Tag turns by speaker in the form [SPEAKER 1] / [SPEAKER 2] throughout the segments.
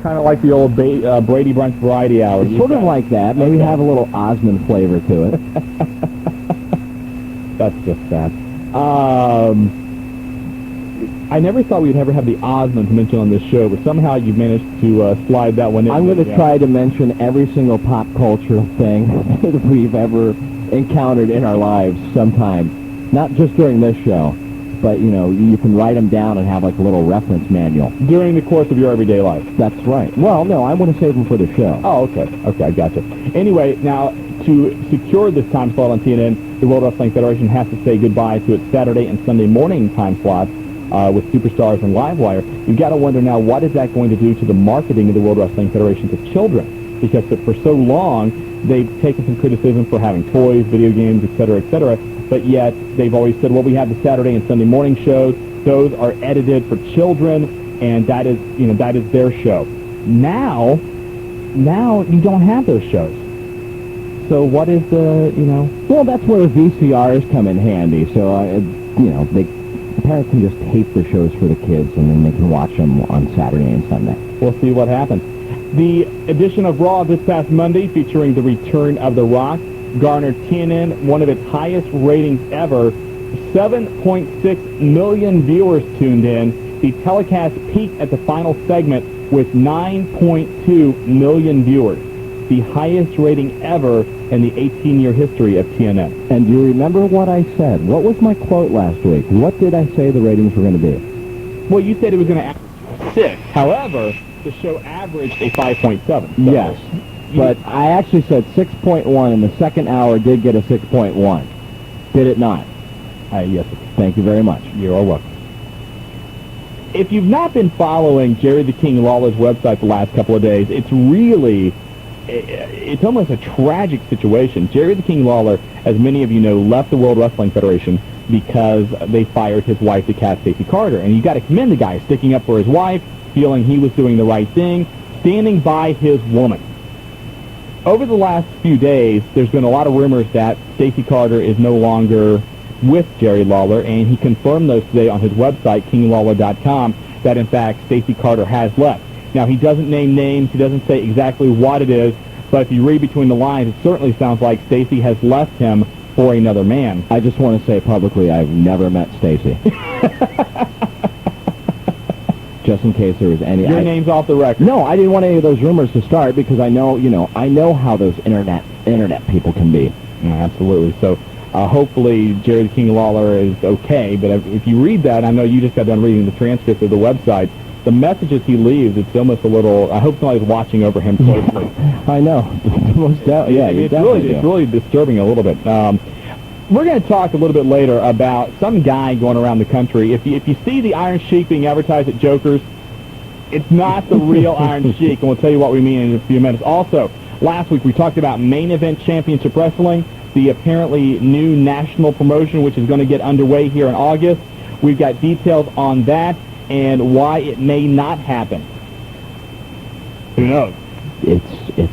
[SPEAKER 1] Kind of like the old Brady Brunch Variety Hour.
[SPEAKER 2] It's sort of like that. Maybe have a little Osmond flavor to it.
[SPEAKER 1] That's just sad. I never thought we'd ever have the Osmonds mentioned on this show, but somehow you've managed to slide that one in.
[SPEAKER 2] I'm going to try to mention every single pop culture thing that we've ever encountered in our lives sometime. Not just during this show, but, you know, you can write them down and have like a little reference manual.
[SPEAKER 1] During the course of your everyday life?
[SPEAKER 2] That's right. Well, no, I want to save them for the show.
[SPEAKER 1] Oh, okay. Okay, I gotcha. Anyway, now, to secure this time slot on TNN, the World Wrestling Federation has to say goodbye to its Saturday and Sunday morning time slots with Superstars and Livewire. You've got to wonder now, what is that going to do to the marketing of the World Wrestling Federation to children? Because for so long, they've taken some criticism for having toys, video games, etc., but yet they've always said, well, we have the Saturday and Sunday morning shows. Those are edited for children, and that is, you know, that is their show. Now you don't have those shows. So what is the, you know?
[SPEAKER 2] Well, that's where VCRs come in handy. So, you know, the parents can just tape the shows for the kids, and then they can watch them on Saturday and Sunday.
[SPEAKER 1] We'll see what happens. The edition of Raw this past Monday, featuring the return of The Rock, garnered TNN one of its highest ratings ever. 7.6 million viewers tuned in. The telecast peaked at the final segment with 9.2 million viewers, the highest rating ever in the 18-year history of TNN.
[SPEAKER 2] And do you remember what I said? What was my quote last week? What did I say the ratings were going to be?
[SPEAKER 1] Well, you said it was going to average 6. However, the show averaged a 5.7. So
[SPEAKER 2] yes, but I actually said 6.1, and the second hour did get a 6.1. Did it not?
[SPEAKER 1] Yes.
[SPEAKER 2] Thank you very much.
[SPEAKER 1] You're all welcome. If you've not been following Jerry the King Lawler's website the last couple of days, it's almost a tragic situation. Jerry the King Lawler, as many of you know, left the World Wrestling Federation because they fired his wife, the cat Stacey Carter. And you got to commend the guy, sticking up for his wife, feeling he was doing the right thing, standing by his woman. Over the last few days, there's been a lot of rumors that Stacey Carter is no longer with Jerry Lawler, and he confirmed those today on his website, kinglawler.com, that in fact Stacey Carter has left. Now, he doesn't name names, he doesn't say exactly what it is, but if you read between the lines, it certainly sounds like Stacey has left him for another man.
[SPEAKER 2] I just want to say publicly, I've never met Stacey. Just in case there was any...
[SPEAKER 1] Your name's off the record.
[SPEAKER 2] No, I didn't want any of those rumors to start because I know, you know, I know how those internet people can be.
[SPEAKER 1] Yeah, absolutely. So hopefully Jerry the King Lawler is okay, but if you read that, I know you just got done reading the transcript of the website, the messages he leaves, it's almost a little... I hope somebody's watching over him closely.
[SPEAKER 2] I know.
[SPEAKER 1] It's really disturbing a little bit. We're going to talk a little bit later about some guy going around the country. If you see the Iron Sheik being advertised at Joker's, it's not the real Iron Sheik, and we'll tell you what we mean in a few minutes. Also, last week we talked about Main Event Championship Wrestling, the apparently new national promotion, which is going to get underway here in August. We've got details on that and why it may not happen. Who knows?
[SPEAKER 2] It's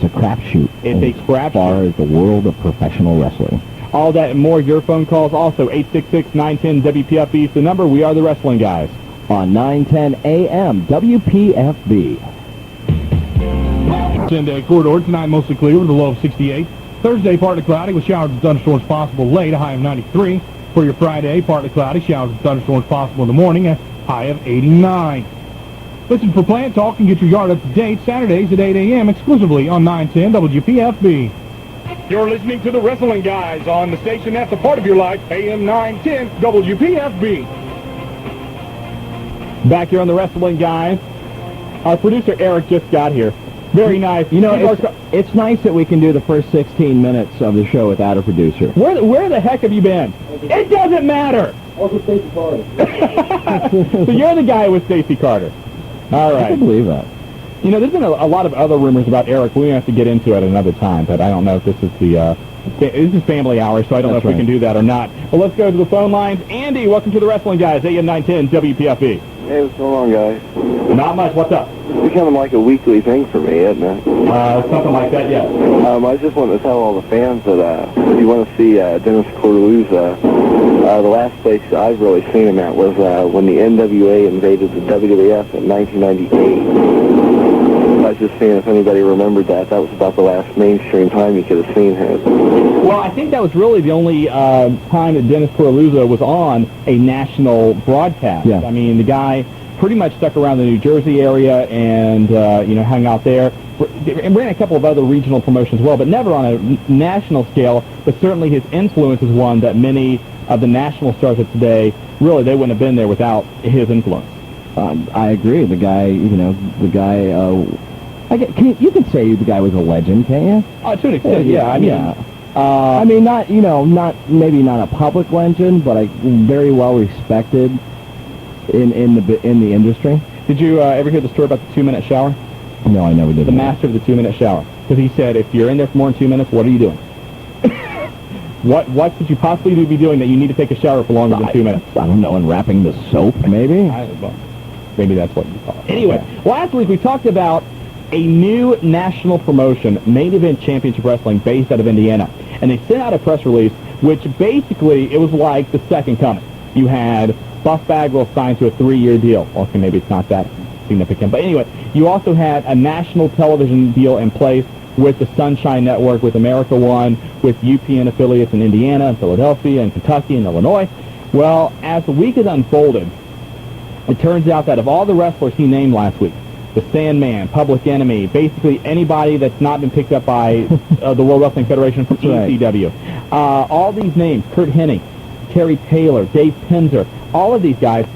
[SPEAKER 2] a crapshoot.
[SPEAKER 1] It's a crapshoot.
[SPEAKER 2] As far as the world of professional wrestling.
[SPEAKER 1] All that and more, your phone calls also, 866-910-WPFB is the number. We are the Wrestling Guys.
[SPEAKER 2] On 910 AM, WPFB.
[SPEAKER 3] 10-day corridor tonight, mostly clear with a low of 68. Thursday, partly cloudy with showers and thunderstorms possible late, a high of 93. For your Friday, partly cloudy, showers and thunderstorms possible in the morning, a high of 89. Listen for Plant Talk and get your yard up to date Saturdays at 8 a.m. exclusively on 910 WPFB. You're listening to the Wrestling Guys on the station that's a part of your life, AM 910 WPFB.
[SPEAKER 1] Back here on the Wrestling Guys, our producer Eric just got here. Very nice.
[SPEAKER 2] You know, it's nice that we can do the first 16 minutes of the show without a producer.
[SPEAKER 1] Where the heck have you been? It doesn't matter.
[SPEAKER 4] Also Stacey Carter.
[SPEAKER 1] So you're the guy with Stacey Carter. All right.
[SPEAKER 2] I can believe that.
[SPEAKER 1] You know, there's been a lot of other rumors about Eric. We have to get into it another time, but I don't know if this is this is family hour, so I don't know if we can do that or not. Well, let's go to the phone lines. Andy, welcome to the Wrestling Guys, AM 910 WPFB.
[SPEAKER 4] Hey, what's going on, guys?
[SPEAKER 1] Not much. What's up?
[SPEAKER 4] It's becoming like a weekly thing for me, isn't it?
[SPEAKER 1] Something like that, yes.
[SPEAKER 4] I just wanted to tell all the fans that if you want to see Dennis Cordeluzza, the last place I've really seen him at was when the NWA invaded the WWF in 1998. I was just seeing if anybody remembered that. That was about the last mainstream time you could have seen him.
[SPEAKER 1] Well, I think that was really the only time that Dennis Coraluzzo was on a national broadcast.
[SPEAKER 2] Yeah.
[SPEAKER 1] I mean, the guy pretty much stuck around the New Jersey area and, hung out there. And ran a couple of other regional promotions as well, but never on a national scale. But certainly his influence is one that many of the national stars of today, really, they wouldn't have been there without his influence.
[SPEAKER 2] I agree. The guy, you can say the guy was a legend, can't you?
[SPEAKER 1] To an extent, yeah.
[SPEAKER 2] I mean, maybe not a public legend, but very well respected in the industry.
[SPEAKER 1] Did you ever hear the story about the 2-minute shower?
[SPEAKER 2] No, I never did.
[SPEAKER 1] The master of the 2-minute shower. Because he said, if you're in there for more than 2 minutes, what are you doing? What could you possibly be doing that you need to take a shower for longer than 2 minutes?
[SPEAKER 2] I don't know, unwrapping the soap, maybe?
[SPEAKER 1] Maybe that's what you call it. Anyway, last week we talked about a new national promotion, Main Event Championship Wrestling, based out of Indiana. And they sent out a press release, which basically, it was like the second coming. You had Buff Bagwell signed to a 3-year deal. Okay, maybe it's not that significant. But anyway, you also had a national television deal in place with the Sunshine Network, with America One, with UPN affiliates in Indiana and Philadelphia and Kentucky and Illinois. Well, as the week has unfolded, it turns out that of all the wrestlers he named last week, the Sandman, Public Enemy, basically anybody that's not been picked up by the World Wrestling Federation from ECW, all these names, Kurt Hennig, Terry Taylor, Dave Pinzer, all of these guys,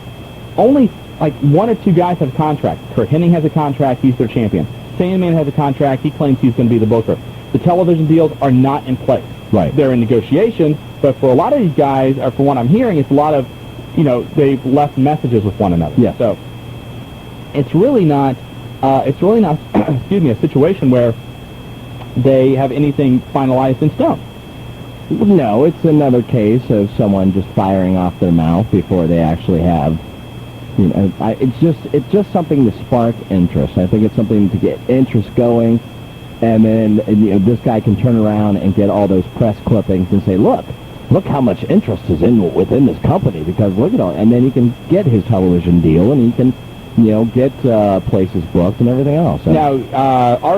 [SPEAKER 1] only like 1 or 2 guys have a contract. Kurt Hennig has a contract, he's their champion. Sandman has a contract, he claims he's going to be the booker. The television deals are not in place.
[SPEAKER 2] Right.
[SPEAKER 1] They're in negotiations, but for a lot of these guys, or from what I'm hearing, it's a lot of, they've left messages with one another.
[SPEAKER 2] Yeah.
[SPEAKER 1] So it's really not, excuse me, a situation where they have anything finalized in stone.
[SPEAKER 2] No, it's another case of someone just firing off their mouth before they actually have. It's just something to spark interest. I think it's something to get interest going, and then this guy can turn around and get all those press clippings and say, look how much interest is within this company, because look at all, and then he can get his television deal, and he can get places booked and everything else. So
[SPEAKER 1] now,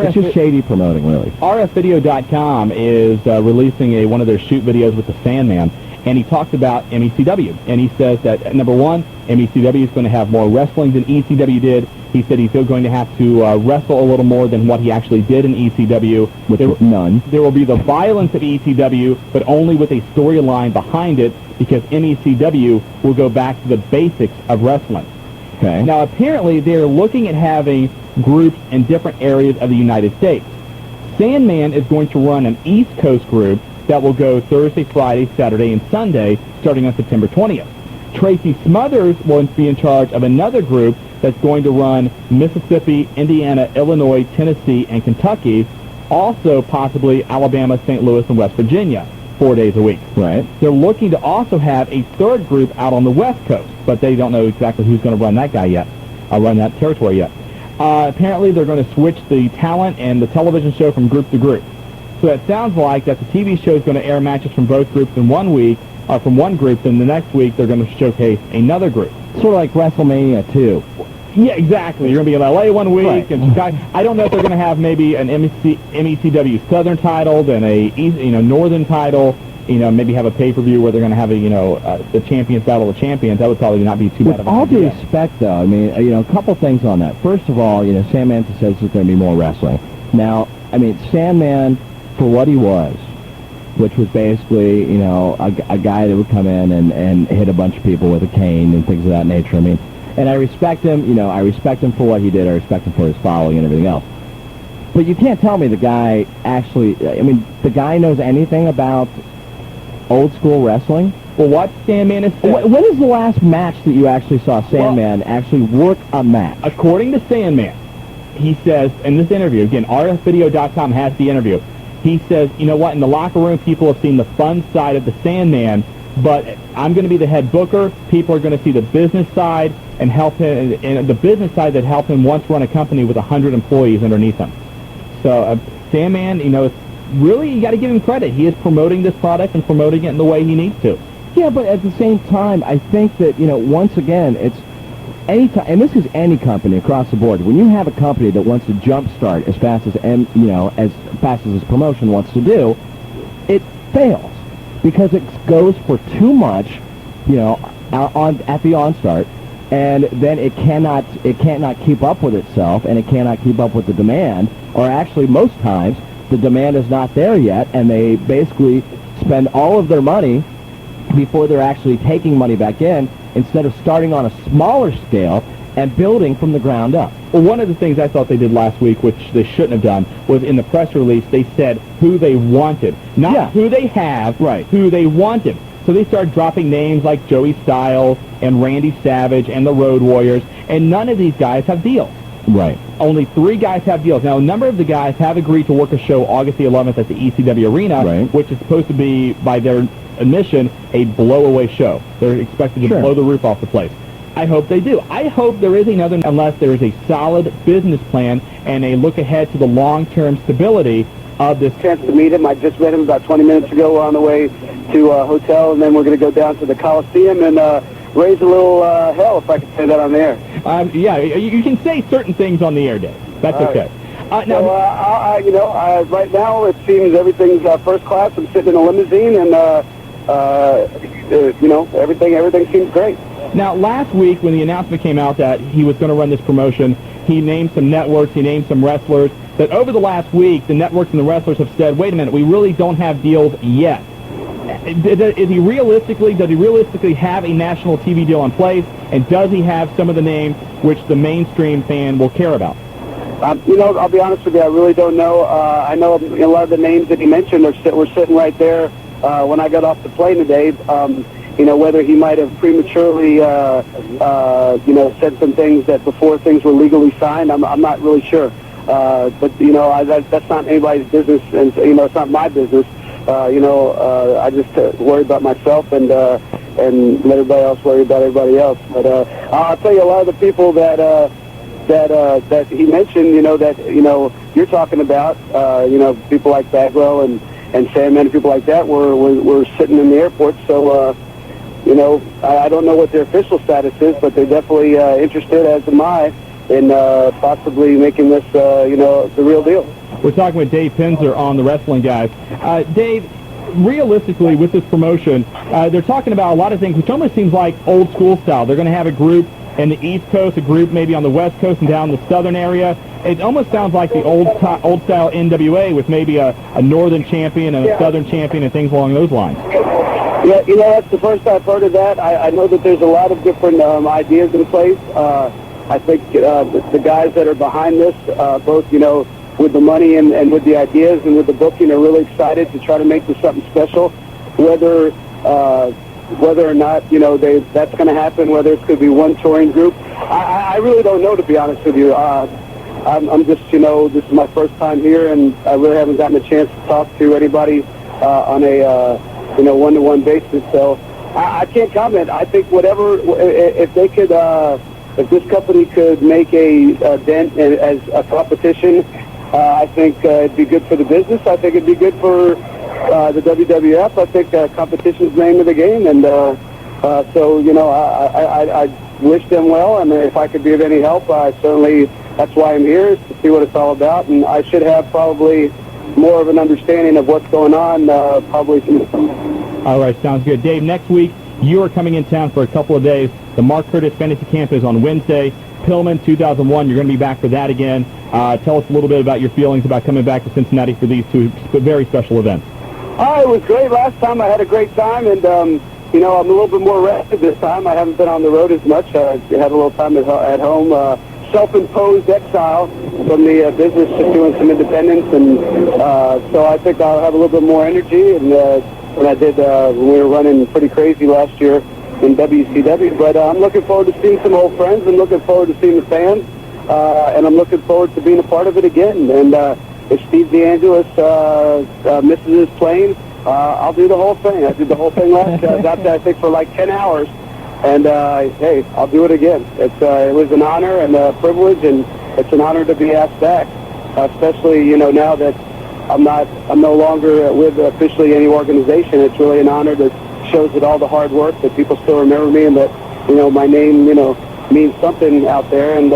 [SPEAKER 2] it's just shady promoting, really.
[SPEAKER 1] RFvideo.com is releasing one of their shoot videos with the Sandman, and he talked about MECW, and he says that, number one, MECW is going to have more wrestling than ECW did. He said he's still going to have to wrestle a little more than what he actually did in ECW.
[SPEAKER 2] None.
[SPEAKER 1] There will be the violence of ECW, but only with a storyline behind it, because MECW will go back to the basics of wrestling.
[SPEAKER 2] Okay.
[SPEAKER 1] Now, apparently, they're looking at having groups in different areas of the United States. Sandman is going to run an East Coast group that will go Thursday, Friday, Saturday, and Sunday, starting on September 20th. Tracy Smothers will be in charge of another group that's going to run Mississippi, Indiana, Illinois, Tennessee, and Kentucky, also possibly Alabama, St. Louis, and West Virginia, 4 days a week.
[SPEAKER 2] Right.
[SPEAKER 1] They're looking to also have a third group out on the West Coast, but they don't know exactly who's going to run that guy yet, run that territory yet. Apparently, they're going to switch the talent and the television show from group to group. So it sounds like that the TV show is going to air matches from both groups in 1 week, or from one group, then the next week they're going to showcase another group.
[SPEAKER 2] Sort of like WrestleMania 2.
[SPEAKER 1] Yeah, exactly. You're going to be in LA 1 week,
[SPEAKER 2] right.
[SPEAKER 1] And Chicago. I don't know if they're going to have maybe an MECW Southern title, then a Northern title. Maybe have a pay-per-view where they're going to have the champions battle of the champions. That would probably not be too bad of an idea.
[SPEAKER 2] With all due respect, though, I mean, a couple things on that. First of all, Sandman says there's going to be more wrestling. Now, I mean, Sandman, for what he was, which was basically, a guy that would come in and hit a bunch of people with a cane and things of that nature. I mean, and I respect him, I respect him for what he did. I respect him for his following and everything else. But you can't tell me the guy the guy knows anything about old school wrestling.
[SPEAKER 1] Well, what Sandman has said...
[SPEAKER 2] When is the last match that you actually saw Sandman actually work a match?
[SPEAKER 1] According to Sandman, he says, in this interview, again, RFvideo.com has the interview, he says, in the locker room, people have seen the fun side of the Sandman, but I'm going to be the head booker. People are going to see the business side and help him, and the business side that helped him once run a company with 100 employees underneath him. So Sandman, really, you got to give him credit. He is promoting this product and promoting it in the way he needs to.
[SPEAKER 2] Yeah, but at the same time, I think that, once again, it's anytime, and this is any company across the board, when you have a company that wants to jumpstart as fast as its promotion wants to do, it fails because it goes for too much, at the onstart, and then it cannot keep up with itself, and it cannot keep up with the demand, or actually most times the demand is not there yet, and they basically spend all of their money before they're actually taking money back in, instead of starting on a smaller scale and building from the ground up.
[SPEAKER 1] Well, one of the things I thought they did last week, which they shouldn't have done, was in the press release they said who they wanted. Not who they have,
[SPEAKER 2] right.
[SPEAKER 1] Who they wanted. So they started dropping names like Joey Styles and Randy Savage and the Road Warriors, and none of these guys have deals.
[SPEAKER 2] Right.
[SPEAKER 1] Only 3 guys have deals. Now, a number of the guys have agreed to work a show August the 11th at the ECW Arena,
[SPEAKER 2] right,
[SPEAKER 1] which is supposed to be, by their admission, a blow-away show. They're expected to blow the roof off the place. I hope they do. I hope there is another, unless there is a solid business plan and a look ahead to the long-term stability of this.
[SPEAKER 5] Chance to meet him. I just met him about 20 minutes ago. We're on the way to a hotel, and then we're going to go down to the Coliseum and raise a little hell, if I can say that on the air.
[SPEAKER 1] Yeah, you can say certain things on the air, Dave. That's okay.
[SPEAKER 5] Right now it seems everything's first class. I'm sitting in a limousine, and everything seems great.
[SPEAKER 1] Now, last week when the announcement came out that he was going to run this promotion, he named some networks, he named some wrestlers, that over the last week, the networks and the wrestlers have said, wait a minute, we really don't have deals yet. Does he realistically have a national TV deal in place, and does he have some of the names which the mainstream fan will care about?
[SPEAKER 5] I'll be honest with you, I really don't know. I know a lot of the names that he mentioned were sitting right there when I got off the plane today. Whether he might have prematurely, said some things that before things were legally signed, I'm not really sure. But that's not anybody's business, and it's not my business. I just worry about myself and let everybody else worry about everybody else. But I'll tell you, a lot of the people that he mentioned, you're talking about, people like Bagwell and Sandman and people like that were sitting in the airport. So, I don't know what their official status is, but they're definitely interested, as am I, in possibly making this, the real deal.
[SPEAKER 1] We're talking with Dave Pinsler on the Wrestling Guys. Dave, realistically, with this promotion, they're talking about a lot of things, which almost seems like old school style. They're going to have a group in the East Coast, a group maybe on the West Coast and down the southern area. It almost sounds like the old style NWA with maybe a northern champion and a southern champion and things along those lines.
[SPEAKER 5] Yeah, that's the first I've heard of that. I know that there's a lot of different ideas in place. I think the guys that are behind this, both, with the money and with the ideas and with the booking, are really excited to try to make this something special. Whether or not, that's going to happen, whether it's going to be one touring group, I really don't know, to be honest with you. I'm just, this is my first time here, and I really haven't gotten a chance to talk to anybody on a, one-to-one basis. So I can't comment. I think if they could, if this company could make a dent as a competition, I think it'd be good for the business. I think it'd be good for the WWF. I think competition's the name of the game, and I wish them well. And if I could be of any help, that's why I'm here, is to see what it's all about. And I should have probably more of an understanding of what's going on probably soon.
[SPEAKER 1] All right, sounds good. Dave, next week you are coming in town for a couple of days. The Mark Curtis Fantasy Camp is on Wednesday. Pillman 2001, you're going to be back for that again. Tell us a little bit about your feelings about coming back to Cincinnati for these two very special events.
[SPEAKER 5] It was great last time. I had a great time, and I'm a little bit more rested this time. I haven't been on the road as much. I had a little time at home. Self-imposed exile from the business, just doing some independence, and so I think I'll have a little bit more energy than I did when we were running pretty crazy last year in WCW. But I'm looking forward to seeing some old friends. I'm looking forward to seeing the fans, and I'm looking forward to being a part of it again. And if Steve DeAngelis misses his plane, I'll do the whole thing. I did the whole thing last year. I was out there, I think, for like 10 hours. And, hey, I'll do it again. It was an honor and a privilege, and it's an honor to be asked back, especially, now that I'm no longer with officially any organization. It's really an honor that shows that all the hard work, that people still remember me, and that, my name, means something out there, and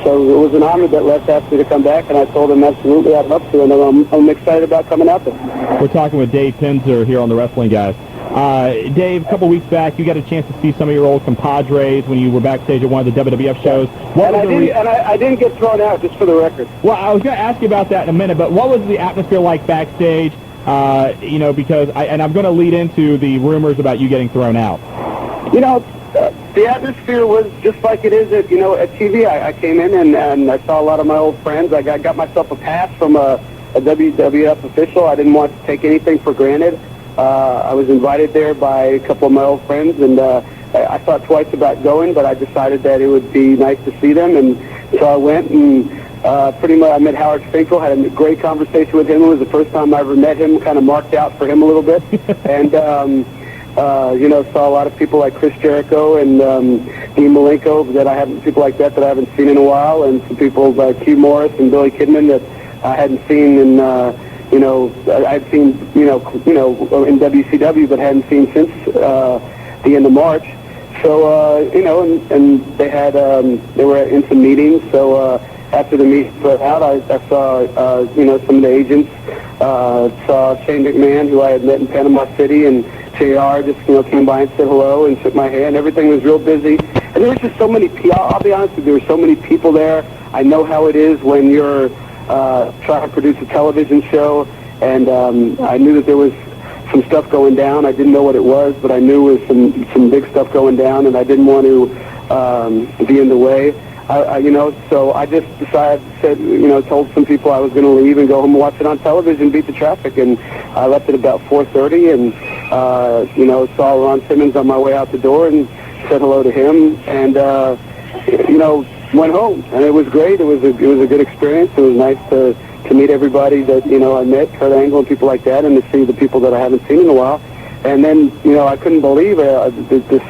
[SPEAKER 5] so it was an honor that Les asked me to come back, and I told him absolutely I'd love to, and I'm excited about coming out there.
[SPEAKER 1] We're talking with Dave Pinzer here on the Wrestling Guys. Dave, a couple weeks back, you got a chance to see some of your old compadres when you were backstage at one of the WWF shows.
[SPEAKER 5] I didn't get thrown out, just for the record.
[SPEAKER 1] Well, I was going to ask you about that in a minute, but what was the atmosphere like backstage? Because I'm going to lead into the rumors about you getting thrown out.
[SPEAKER 5] The atmosphere was just like it is at TV. I came in and I saw a lot of my old friends. I got myself a pass from a WWF official. I didn't want to take anything for granted. I was invited there by a couple of my old friends, and I thought twice about going, but I decided that it would be nice to see them, and so I went, and pretty much I met Howard Finkel, had a great conversation with him. It was the first time I ever met him, kind of marked out for him a little bit, and saw a lot of people like Chris Jericho and Dean Malenko people like that I haven't seen in a while, and some people like Hugh Morris and Billy Kidman that I hadn't seen in I'd seen, in WCW, but hadn't seen since the end of March. So, and they had, they were in some meetings. So, after the meeting put out, I saw, some of the agents, saw Shane McMahon, who I had met in Panama City, and JR just, came by and said hello and shook my hand. Everything was real busy. And there was just so many people, I'll be honest with you, there were so many people there. I know how it is when you're trying to produce a television show, and I knew that there was some stuff going down. I didn't know what it was, but I knew there was some big stuff going down, and I didn't want to be in the way. So I just told some people I was going to leave and go home and watch it on television, beat the traffic, and I left at about 4:30, and saw Ron Simmons on my way out the door and said hello to him, and went home, and it was great. It was a good experience. It was nice to meet everybody that I met, Kurt Angle and people like that, and to see the people that I haven't seen in a while. And then I couldn't believe this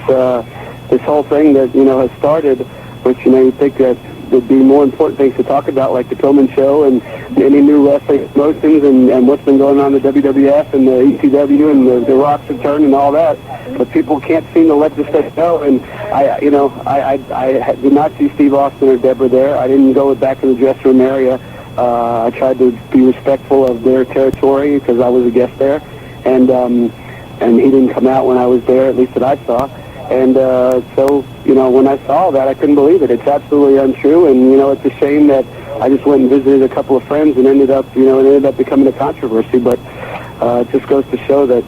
[SPEAKER 5] whole thing that has started, which you think that there'd be more important things to talk about, like the Pillman Show and any new wrestling promotions and what's been going on in the WWF and the ECW and the Rock's return and all that. But people can't seem to let this stuff go. And I did not see Steve Austin or Deborah there. I didn't go back in the dressing room area. I tried to be respectful of their territory because I was a guest there, and he didn't come out when I was there, at least that I saw. And so when I saw that, I couldn't believe it. It's absolutely untrue, and it's a shame that I just went and visited a couple of friends and ended up becoming a controversy. But it just goes to show that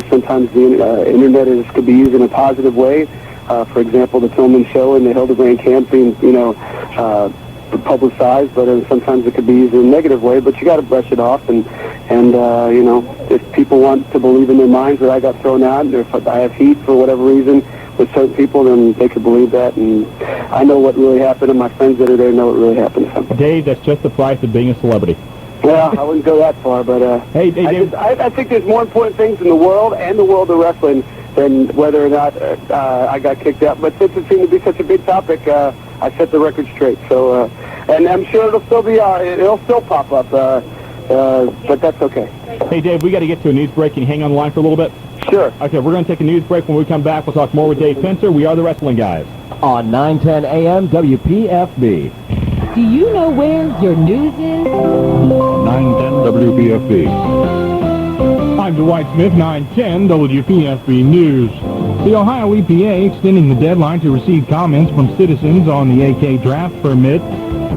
[SPEAKER 5] sometimes the internet could be used in a positive way. For example, the Pillman Show and the Hildebrand camp being publicized, but sometimes it could be used in a negative way. But you got to brush it off, and if people want to believe in their minds that I got thrown out, or if I have heat for whatever reason with certain people, then they could believe that. And I know what really happened, and my friends that are there know what really happened.
[SPEAKER 1] Dave, that's just the price of being a celebrity.
[SPEAKER 5] Well, I wouldn't go that far, but
[SPEAKER 1] hey, Dave,
[SPEAKER 5] I think there's more important things in the world and the world of wrestling than whether or not I got kicked out. But since it seemed to be such a big topic, I set the record straight. So, and I'm sure it'll still be, it'll still pop up, but that's okay.
[SPEAKER 1] Hey, Dave, we got to get to a news break. Can you hang on the line for a little bit?
[SPEAKER 5] Sure.
[SPEAKER 1] Okay, we're going to take a news break. When we come back, we'll talk more with Dave Pinzer. We are the Wrestling Guys.
[SPEAKER 2] On 910 AM WPFB.
[SPEAKER 6] Do you know where your news is?
[SPEAKER 3] 910 WPFB. I'm Dwight Smith, 910 WPFB News. The Ohio EPA extending the deadline to receive comments from citizens on the AK draft permit.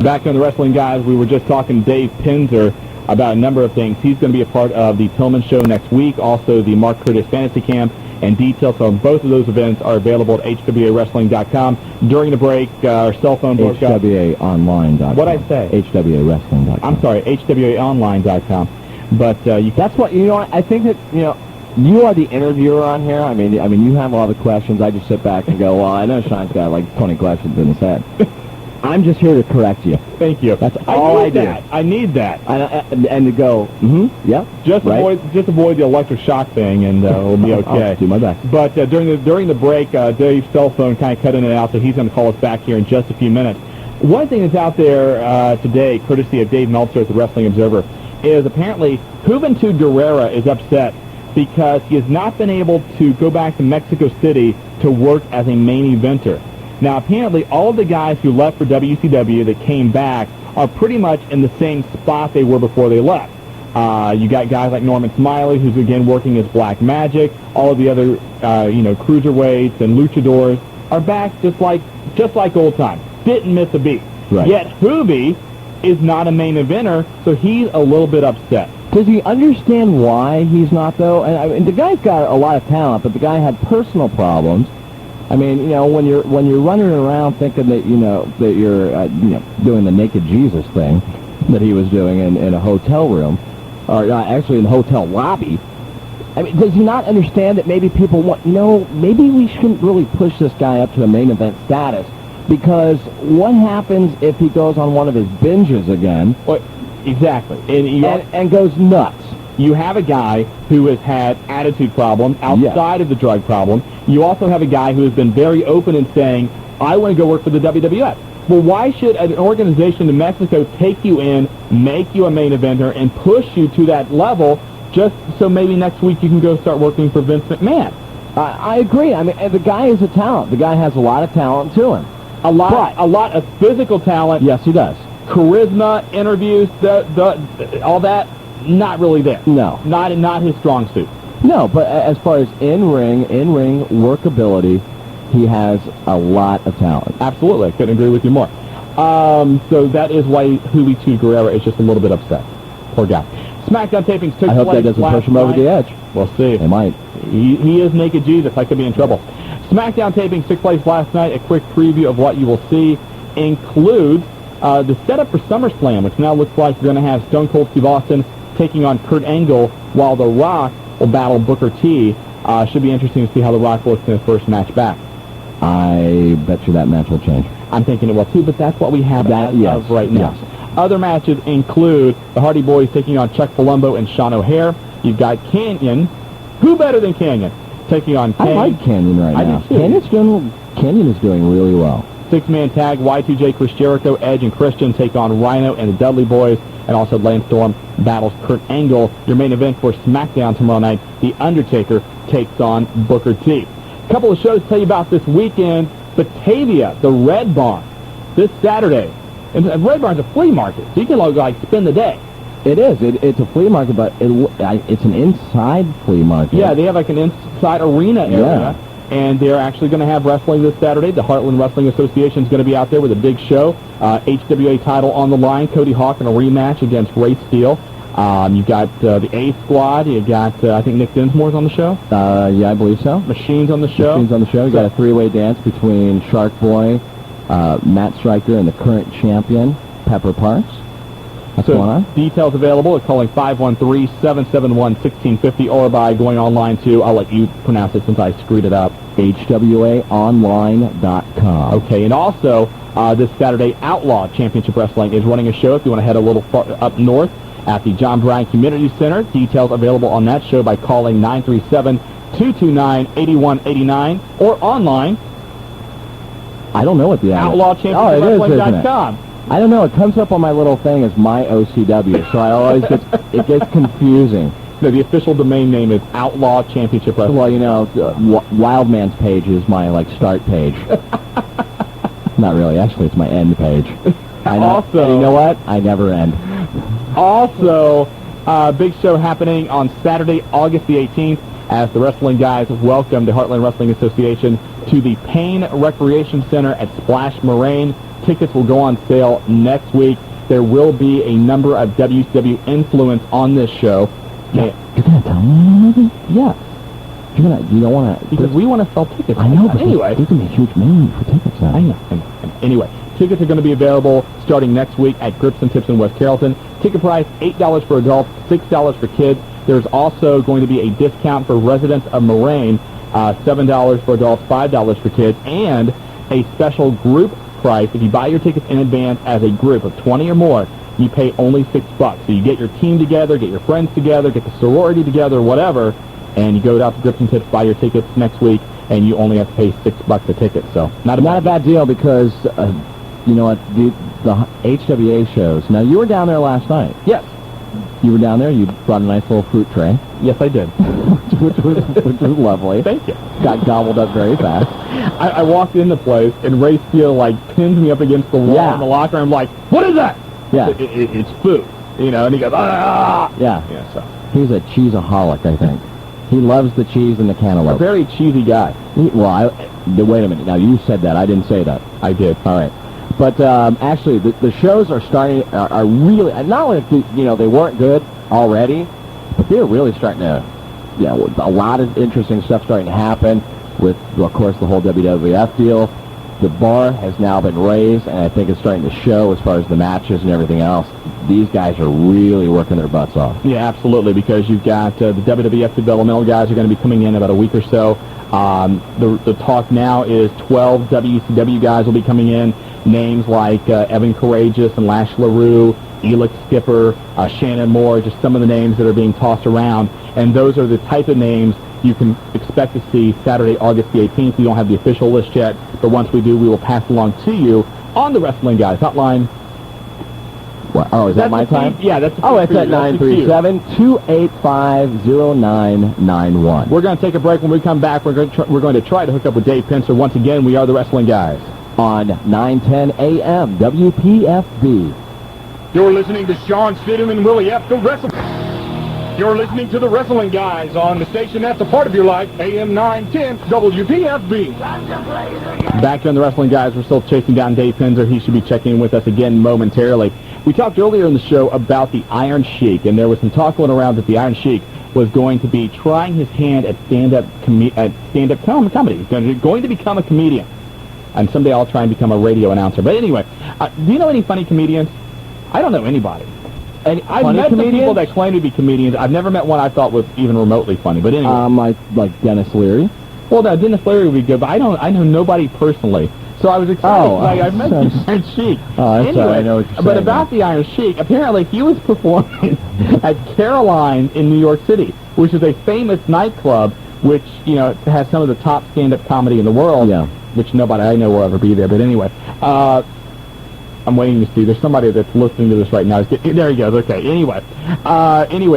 [SPEAKER 1] Back on the Wrestling Guys, we were just talking to Dave Pinzer about a number of things. He's going to be a part of the Pillman Show next week, also the Mark Curtis Fantasy Camp, and details on both of those events are available at hwawrestling.com. During the break, our cell phone broke up.
[SPEAKER 2] hwaonline.com.
[SPEAKER 1] What'd I say?
[SPEAKER 2] hwawrestling.com.
[SPEAKER 1] I'm sorry, hwaonline.com. But
[SPEAKER 2] that's what, I think that, you are the interviewer on here. I mean, you have all the questions. I just sit back and go, well, I know Sean's got like 20 questions in his head. I'm just here to correct you.
[SPEAKER 1] Thank you.
[SPEAKER 2] That's all I do.
[SPEAKER 1] I need that.
[SPEAKER 2] And to go, yeah.
[SPEAKER 1] Just avoid the electric shock thing, and we'll be okay.
[SPEAKER 2] I'll do my best.
[SPEAKER 1] But during the break, Dave's cell phone kind of cut in and out, so he's going to call us back here in just a few minutes. One thing that's out there today, courtesy of Dave Meltzer at the Wrestling Observer, is apparently Juventud Guerrera is upset because he has not been able to go back to Mexico City to work as a main eventer. Now, apparently, all of the guys who left for WCW that came back are pretty much in the same spot they were before they left. You got guys like Norman Smiley, who's again working as Black Magic. All of the other, cruiserweights and luchadors are back just like old times. Didn't miss a beat.
[SPEAKER 2] Right.
[SPEAKER 1] Yet Hoovy is not a main eventer, so he's a little bit upset.
[SPEAKER 2] Does he understand why he's not, though? And the guy's got a lot of talent, but the guy had personal problems. I mean, when you're running around thinking that you're doing the naked Jesus thing that he was doing in a hotel room, or actually in the hotel lobby. I mean, does he not understand that maybe people want, maybe we shouldn't really push this guy up to a main event status, because what happens if he goes on one of his binges again?
[SPEAKER 1] Well, exactly.
[SPEAKER 2] And goes nuts.
[SPEAKER 1] You have a guy who has had attitude problems outside of the drug problem. You also have a guy who has been very open in saying, I want to go work for the WWF. Well, why should an organization in Mexico take you in, make you a main eventer, and push you to that level just so maybe next week you can go start working for Vince McMahon?
[SPEAKER 2] I agree. I mean, the guy is a talent. The guy has a lot of talent to him.
[SPEAKER 1] A lot of physical talent.
[SPEAKER 2] Yes, he does.
[SPEAKER 1] Charisma, interviews, all that, not really there.
[SPEAKER 2] No.
[SPEAKER 1] Not his strong suit.
[SPEAKER 2] No, but as far as in-ring workability, he has a lot of talent.
[SPEAKER 1] Absolutely. I couldn't agree with you more. So that is why Julio Guerrera is just a little bit upset. Poor guy. SmackDown tapings took place.
[SPEAKER 2] I hope that doesn't push him over the edge.
[SPEAKER 1] We'll see.
[SPEAKER 2] They might.
[SPEAKER 1] He is naked Jesus. I could be in trouble. SmackDown tapings took place last night. A quick preview of what you will see includes the setup for SummerSlam, which now looks like you're going to have Stone Cold Steve Austin taking on Kurt Angle, while The Rock will battle Booker T. Should be interesting to see how The Rock looks in his first match back.
[SPEAKER 2] I bet you that match will change.
[SPEAKER 1] I'm thinking it will too, but that's what we have right now.
[SPEAKER 2] Yes.
[SPEAKER 1] Other matches include the Hardy Boys taking on Chuck Palumbo and Sean O'Hare. You've got Canyon. Who better than Canyon? Taking on Kane.
[SPEAKER 2] I like Canyon right now.
[SPEAKER 1] I do too.
[SPEAKER 2] Canyon is doing really well.
[SPEAKER 1] Six-man tag, Y2J, Chris Jericho, Edge, and Christian take on Rhino and the Dudley Boys, and also Lance Storm battles Kurt Angle. Your main event for SmackDown tomorrow night, The Undertaker takes on Booker T. A couple of shows to tell you about this weekend. Batavia, the Red Barn, this Saturday. And Red Barn's a flea market, so you can spend the day.
[SPEAKER 2] It is. It's a flea market, but it's an inside flea market.
[SPEAKER 1] Yeah, they have an inside arena area.
[SPEAKER 2] Yeah.
[SPEAKER 1] And they're actually going to have wrestling this Saturday. The Heartland Wrestling Association is going to be out there with a big show. HWA title on the line. Cody Hawk in a rematch against Ray Steele. You've got the A Squad. You've got, I think Nick Dinsmore's on the show.
[SPEAKER 2] Yeah, I believe so.
[SPEAKER 1] Machine's on the show.
[SPEAKER 2] You got a three-way dance between Shark Boy, Matt Stryker, and the current champion, Pepper Parks. What's going on?
[SPEAKER 1] Details available at calling 513-771-1650 or by going online to, I'll let you pronounce it since I screwed it up,
[SPEAKER 2] HWAonline.com.
[SPEAKER 1] Okay, and also this Saturday, Outlaw Championship Wrestling is running a show if you want to head a little far up north at the John Bryan Community Center. Details available on that show by calling 937-229-8189 or online.
[SPEAKER 2] I don't know what the
[SPEAKER 1] OutlawChampionshipWrestling.com.
[SPEAKER 2] I don't know. It comes up on my little thing as my OCW, so I always it gets confusing.
[SPEAKER 1] No, the official domain name is Outlaw Championship Wrestling.
[SPEAKER 2] Well, Wildman's page is my start page. Not really. Actually, it's my end page.
[SPEAKER 1] Also,
[SPEAKER 2] and you know what? I never end.
[SPEAKER 1] Also, big show happening on Saturday, August the 18th, as the wrestling guys welcome the Heartland Wrestling Association to the Payne Recreation Center at Splash Moraine. Tickets will go on sale next week. There will be a number of WCW influence on this show.
[SPEAKER 2] Yeah. You're going to tell me?
[SPEAKER 1] Yeah.
[SPEAKER 2] You don't want to...
[SPEAKER 1] Because we want to sell tickets.
[SPEAKER 2] I know, but
[SPEAKER 1] anyway.
[SPEAKER 2] There's going to be a huge minimum for tickets now.
[SPEAKER 1] I know. Anyway, tickets are going to be available starting next week at Grips and Tips in West Carrollton. Ticket price, $8 for adults, $6 for kids. There's also going to be a discount for residents of Moraine, $7 for adults, $5 for kids, and a special group price. If you buy your tickets in advance as a group of 20 or more, you pay only $6. So you get your team together, get your friends together, get the sorority together, whatever, and you go out to Grips and Tips, buy your tickets next week, and you only have to pay $6 a ticket. So not a bad deal
[SPEAKER 2] because you know what, the HWA shows. Now you were down there last night.
[SPEAKER 1] Yes.
[SPEAKER 2] You were down there. You brought a nice little fruit tray.
[SPEAKER 1] Yes, I did.
[SPEAKER 2] which was lovely.
[SPEAKER 1] Thank you.
[SPEAKER 2] Got gobbled up very fast.
[SPEAKER 1] I walked in the place, and Ray Steele, pins me up against the wall in the locker room. I'm like, what is that?
[SPEAKER 2] Yeah.
[SPEAKER 1] It's food. And he goes, ah!
[SPEAKER 2] Yeah.
[SPEAKER 1] So.
[SPEAKER 2] He's a cheeseaholic, I think. He loves the cheese and the cantaloupe.
[SPEAKER 1] A very cheesy guy.
[SPEAKER 2] Wait a minute. Now, you said that. I didn't say that.
[SPEAKER 1] I did.
[SPEAKER 2] All right. But actually, the shows are starting, are really, not only, they weren't good already, but they're really starting to, a lot of interesting stuff starting to happen with, of course, the whole WWF deal. The bar has now been raised, and I think it's starting to show as far as the matches and everything else. These guys are really working their butts off.
[SPEAKER 1] Yeah, absolutely, because you've got the WWF developmental guys are going to be coming in about a week or so. The talk now is 12 WCW guys will be coming in. Names like Evan Courageous and Lash LaRue, Elix Skipper, Shannon Moore, just some of the names that are being tossed around. And those are the type of names you can expect to see Saturday, August the 18th. We don't have the official list yet, but once we do, we will pass along to you on the Wrestling Guys hotline.
[SPEAKER 2] What? Oh, is that my time?
[SPEAKER 1] Yeah, that's the
[SPEAKER 2] it's at 937-285-0991.
[SPEAKER 1] We're going to take a break. When we come back, we're going to try to hook up with Dave Pincer. Once again, we are the Wrestling Guys.
[SPEAKER 2] On 910 AM, WPFB.
[SPEAKER 3] You're listening to Shawn, Stidham, and Willie F. the Wrestling. You're listening to the Wrestling Guys on the station that's a part of your life, AM 910 WPFB.
[SPEAKER 1] Back here on the Wrestling Guys, we're still chasing down Dave Pincer. He should be checking in with us again momentarily. We talked earlier in the show about the Iron Sheik, and there was some talk going around that the Iron Sheik was going to be trying his hand at stand-up comedy. He's going to become a comedian. And someday I'll try and become a radio announcer. But anyway, do you know any funny comedians? I don't know anybody. And I've met some people that claim to be comedians. I've never met one I thought was even remotely funny. But anyway,
[SPEAKER 2] like Dennis Leary.
[SPEAKER 1] Well, no, Dennis Leary would be good, but I know nobody personally. So I was excited. I met the Iron Sheik.
[SPEAKER 2] Anyway, I know what you're saying.
[SPEAKER 1] But about the Iron Sheik, apparently he was performing at Caroline in New York City, which is a famous nightclub, which has some of the top stand-up comedy in the world.
[SPEAKER 2] Yeah.
[SPEAKER 1] Which nobody I know will ever be there. But anyway, I'm waiting to see. There's somebody that's listening to this right now. There he goes. Okay. Anyway,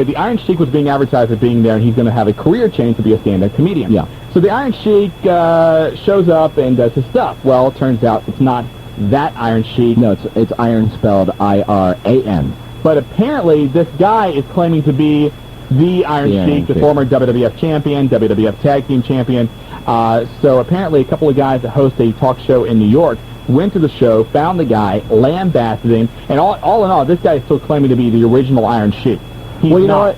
[SPEAKER 1] the Iron Sheik was being advertised as being there, and he's going to have a career change to be a stand-up comedian.
[SPEAKER 2] Yeah.
[SPEAKER 1] So the Iron Sheik shows up and does his stuff. Well, it turns out it's not that Iron Sheik.
[SPEAKER 2] No, it's Iron spelled I-R-A-N.
[SPEAKER 1] But apparently this guy is claiming to be the Iron Sheik, the former WWF champion, WWF Tag Team champion. So apparently a couple of guys that host a talk show in New York went to the show, found the guy, lambasted him, and all in all, this guy is still claiming to be the original Iron Sheik.
[SPEAKER 2] Well, you know what?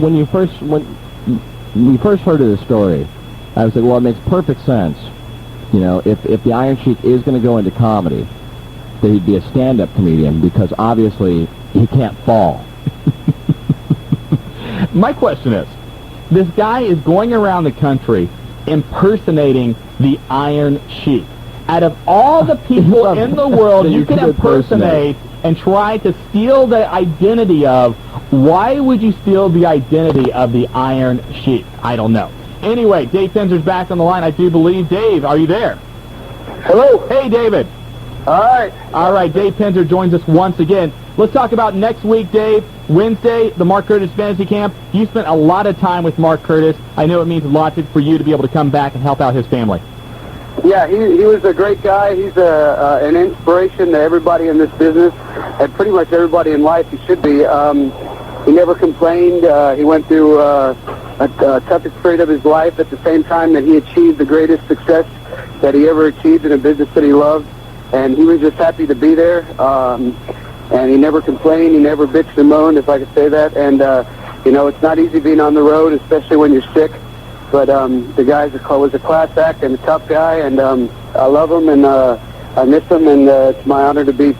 [SPEAKER 2] When we first heard of the story, I was like, well, it makes perfect sense. If the Iron Sheik is going to go into comedy, that he'd be a stand-up comedian because obviously he can't fall.
[SPEAKER 1] My question is, this guy is going around the country impersonating the Iron Sheik. Out of all the people in the world you can impersonate and try to steal the identity of, why would you steal the identity of the Iron Sheik? I don't know. Anyway, Dave Pincer's back on the line, I do believe. Dave, are you there?
[SPEAKER 5] Hello.
[SPEAKER 1] Hey, David.
[SPEAKER 5] All right.
[SPEAKER 1] All right, Dave Pincer joins us once again. Let's talk about next week, Dave. Wednesday, the Mark Curtis Fantasy Camp. You spent a lot of time with Mark Curtis. I know it means a lot for you to be able to come back and help out his family.
[SPEAKER 5] Yeah, he was a great guy. He's an inspiration to everybody in this business, and pretty much everybody in life. He should be. He never complained. He went through a toughest period of his life at the same time that he achieved the greatest success that he ever achieved in a business that he loved. And he was just happy to be there. And he never complained. He never bitched and moaned, if I could say that. And, it's not easy being on the road, especially when you're sick. But the guy was a class act and a tough guy, and I love him, and I miss him, and it's my honor to do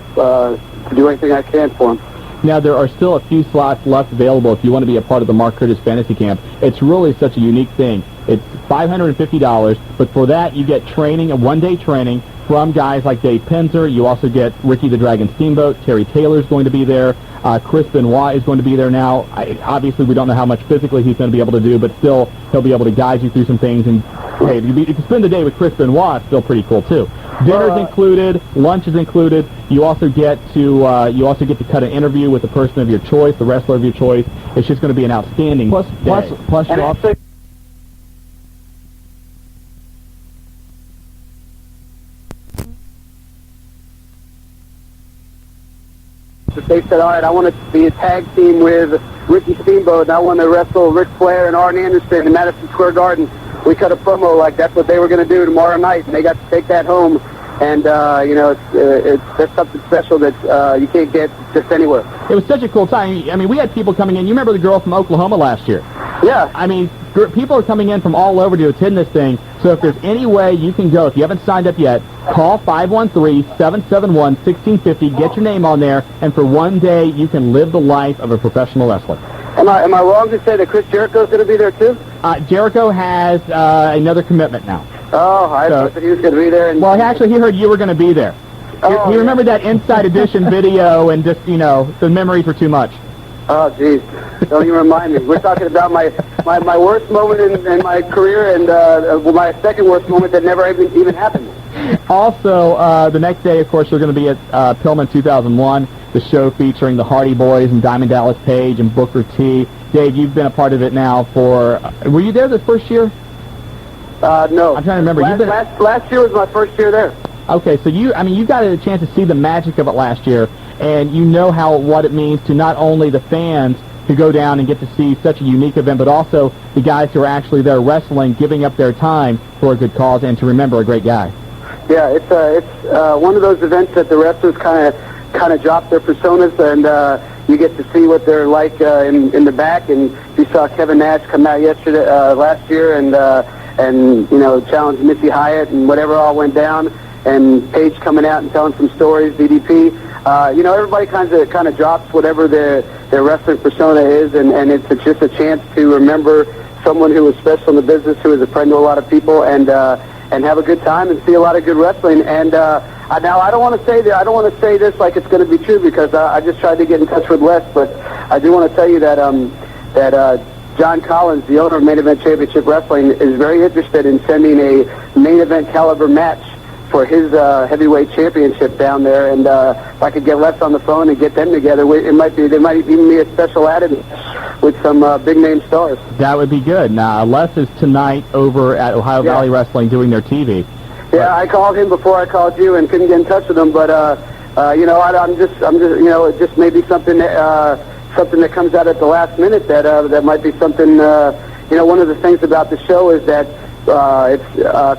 [SPEAKER 5] anything I can for him.
[SPEAKER 1] Now, there are still a few slots left available if you want to be a part of the Mark Curtis Fantasy Camp. It's really such a unique thing. It's $550, but for that, you get training, a one-day training from guys like Dave Pincer. You also get Ricky the Dragon Steamboat. Terry Taylor's going to be there. Chris Benoit is going to be there now. Obviously, we don't know how much physically he's going to be able to do, but still, he'll be able to guide you through some things. And, hey, if you can spend the day with Chris Benoit, it's still pretty cool, too. Dinner's included, lunch is included. You also get to cut an interview with the person of your choice, the wrestler of your choice. It's just going to be an outstanding
[SPEAKER 2] Plus, you also...
[SPEAKER 5] They said, all right, I want to be a tag team with Ricky Steamboat, and I want to wrestle Ric Flair and Arn Anderson in Madison Square Garden. We cut a promo like that's what they were going to do tomorrow night, and they got to take that home. And, that's something special that you can't get just anywhere.
[SPEAKER 1] It was such a cool time. I mean, we had people coming in. You remember the girl from Oklahoma last year?
[SPEAKER 5] Yeah.
[SPEAKER 1] I mean, people are coming in from all over to attend this thing. So if there's any way you can go, if you haven't signed up yet, call 513-771-1650. Get your name on there, and for one day you can live the life of a professional wrestler.
[SPEAKER 5] Am I wrong to say that Chris Jericho's going to be there too?
[SPEAKER 1] Jericho has another commitment now.
[SPEAKER 5] Oh, I thought that he was going to be there. And
[SPEAKER 1] well, actually, he heard you were going to be there. He remembered that Inside Edition video, and just, the memories were too much.
[SPEAKER 5] Oh, jeez. Don't even remind me. We're talking about my worst moment in my career, and my second worst moment that never even happened.
[SPEAKER 1] Also, the next day, of course, you're going to be at Pillman 2001, the show featuring the Hardy Boys and Diamond Dallas Page and Booker T. Dave, you've been a part of it now for... were you there the first year?
[SPEAKER 5] No.
[SPEAKER 1] I'm trying to remember.
[SPEAKER 5] Last year was my first year there.
[SPEAKER 1] Okay, so you got a chance to see the magic of it last year, and you know what it means to not only the fans who go down and get to see such a unique event, but also the guys who are actually there wrestling, giving up their time for a good cause, and to remember a great guy.
[SPEAKER 5] Yeah, it's one of those events that the wrestlers kind of drop their personas, and you get to see what they're like in the back. And you saw Kevin Nash come out last year, and challenge Missy Hyatt and whatever all went down, and Paige coming out and telling some stories, DDP. Everybody kind of drops whatever their wrestling persona is, and it's just a chance to remember someone who was special in the business, who was a friend to a lot of people, and have a good time and see a lot of good wrestling. And now I don't want to say this like it's going to be true, because I just tried to get in touch with Les, but I do want to tell you that John Collins, the owner of Main Event Championship Wrestling, is very interested in sending a main event caliber match for his heavyweight championship down there, and if I could get Les on the phone and get them together, there might even be a special added with some big name stars.
[SPEAKER 1] That would be good. Now, Les is tonight over at Ohio Valley Wrestling doing their TV.
[SPEAKER 5] Yeah, I called him before I called you and couldn't get in touch with him, but I'm just it just may be something that comes out at the last minute that might be something. One of the things about the show is that it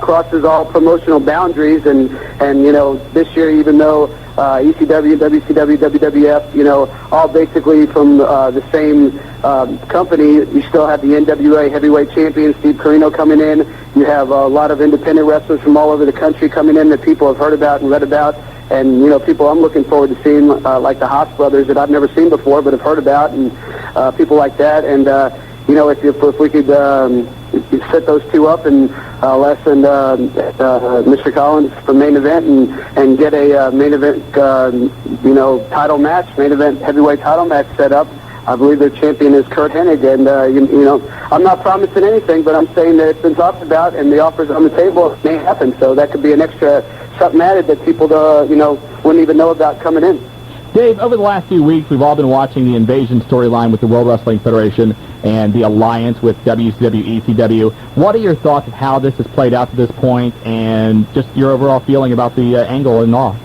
[SPEAKER 5] crosses all promotional boundaries, and this year, even though ECW, WCW, WWF, all basically from the same company, you still have the NWA heavyweight champion Steve Corino coming in. You have a lot of independent wrestlers from all over the country coming in that people have heard about and read about, and people I'm looking forward to seeing, like the Haas brothers that I've never seen before but have heard about, and people like that. And if we could set those two up, and Les and Mr. Collins for main event, and get a main event title match, main event heavyweight title match set up. I believe their champion is Kurt Hennig, and I'm not promising anything, but I'm saying that it's been talked about and the offers on the table may happen. So that could be an extra something added that people wouldn't even know about coming in.
[SPEAKER 1] Dave, over the last few weeks, we've all been watching the Invasion storyline with the World Wrestling Federation and the alliance with WCW, ECW. What are your thoughts of how this has played out to this point, and just your overall feeling about the angle and all?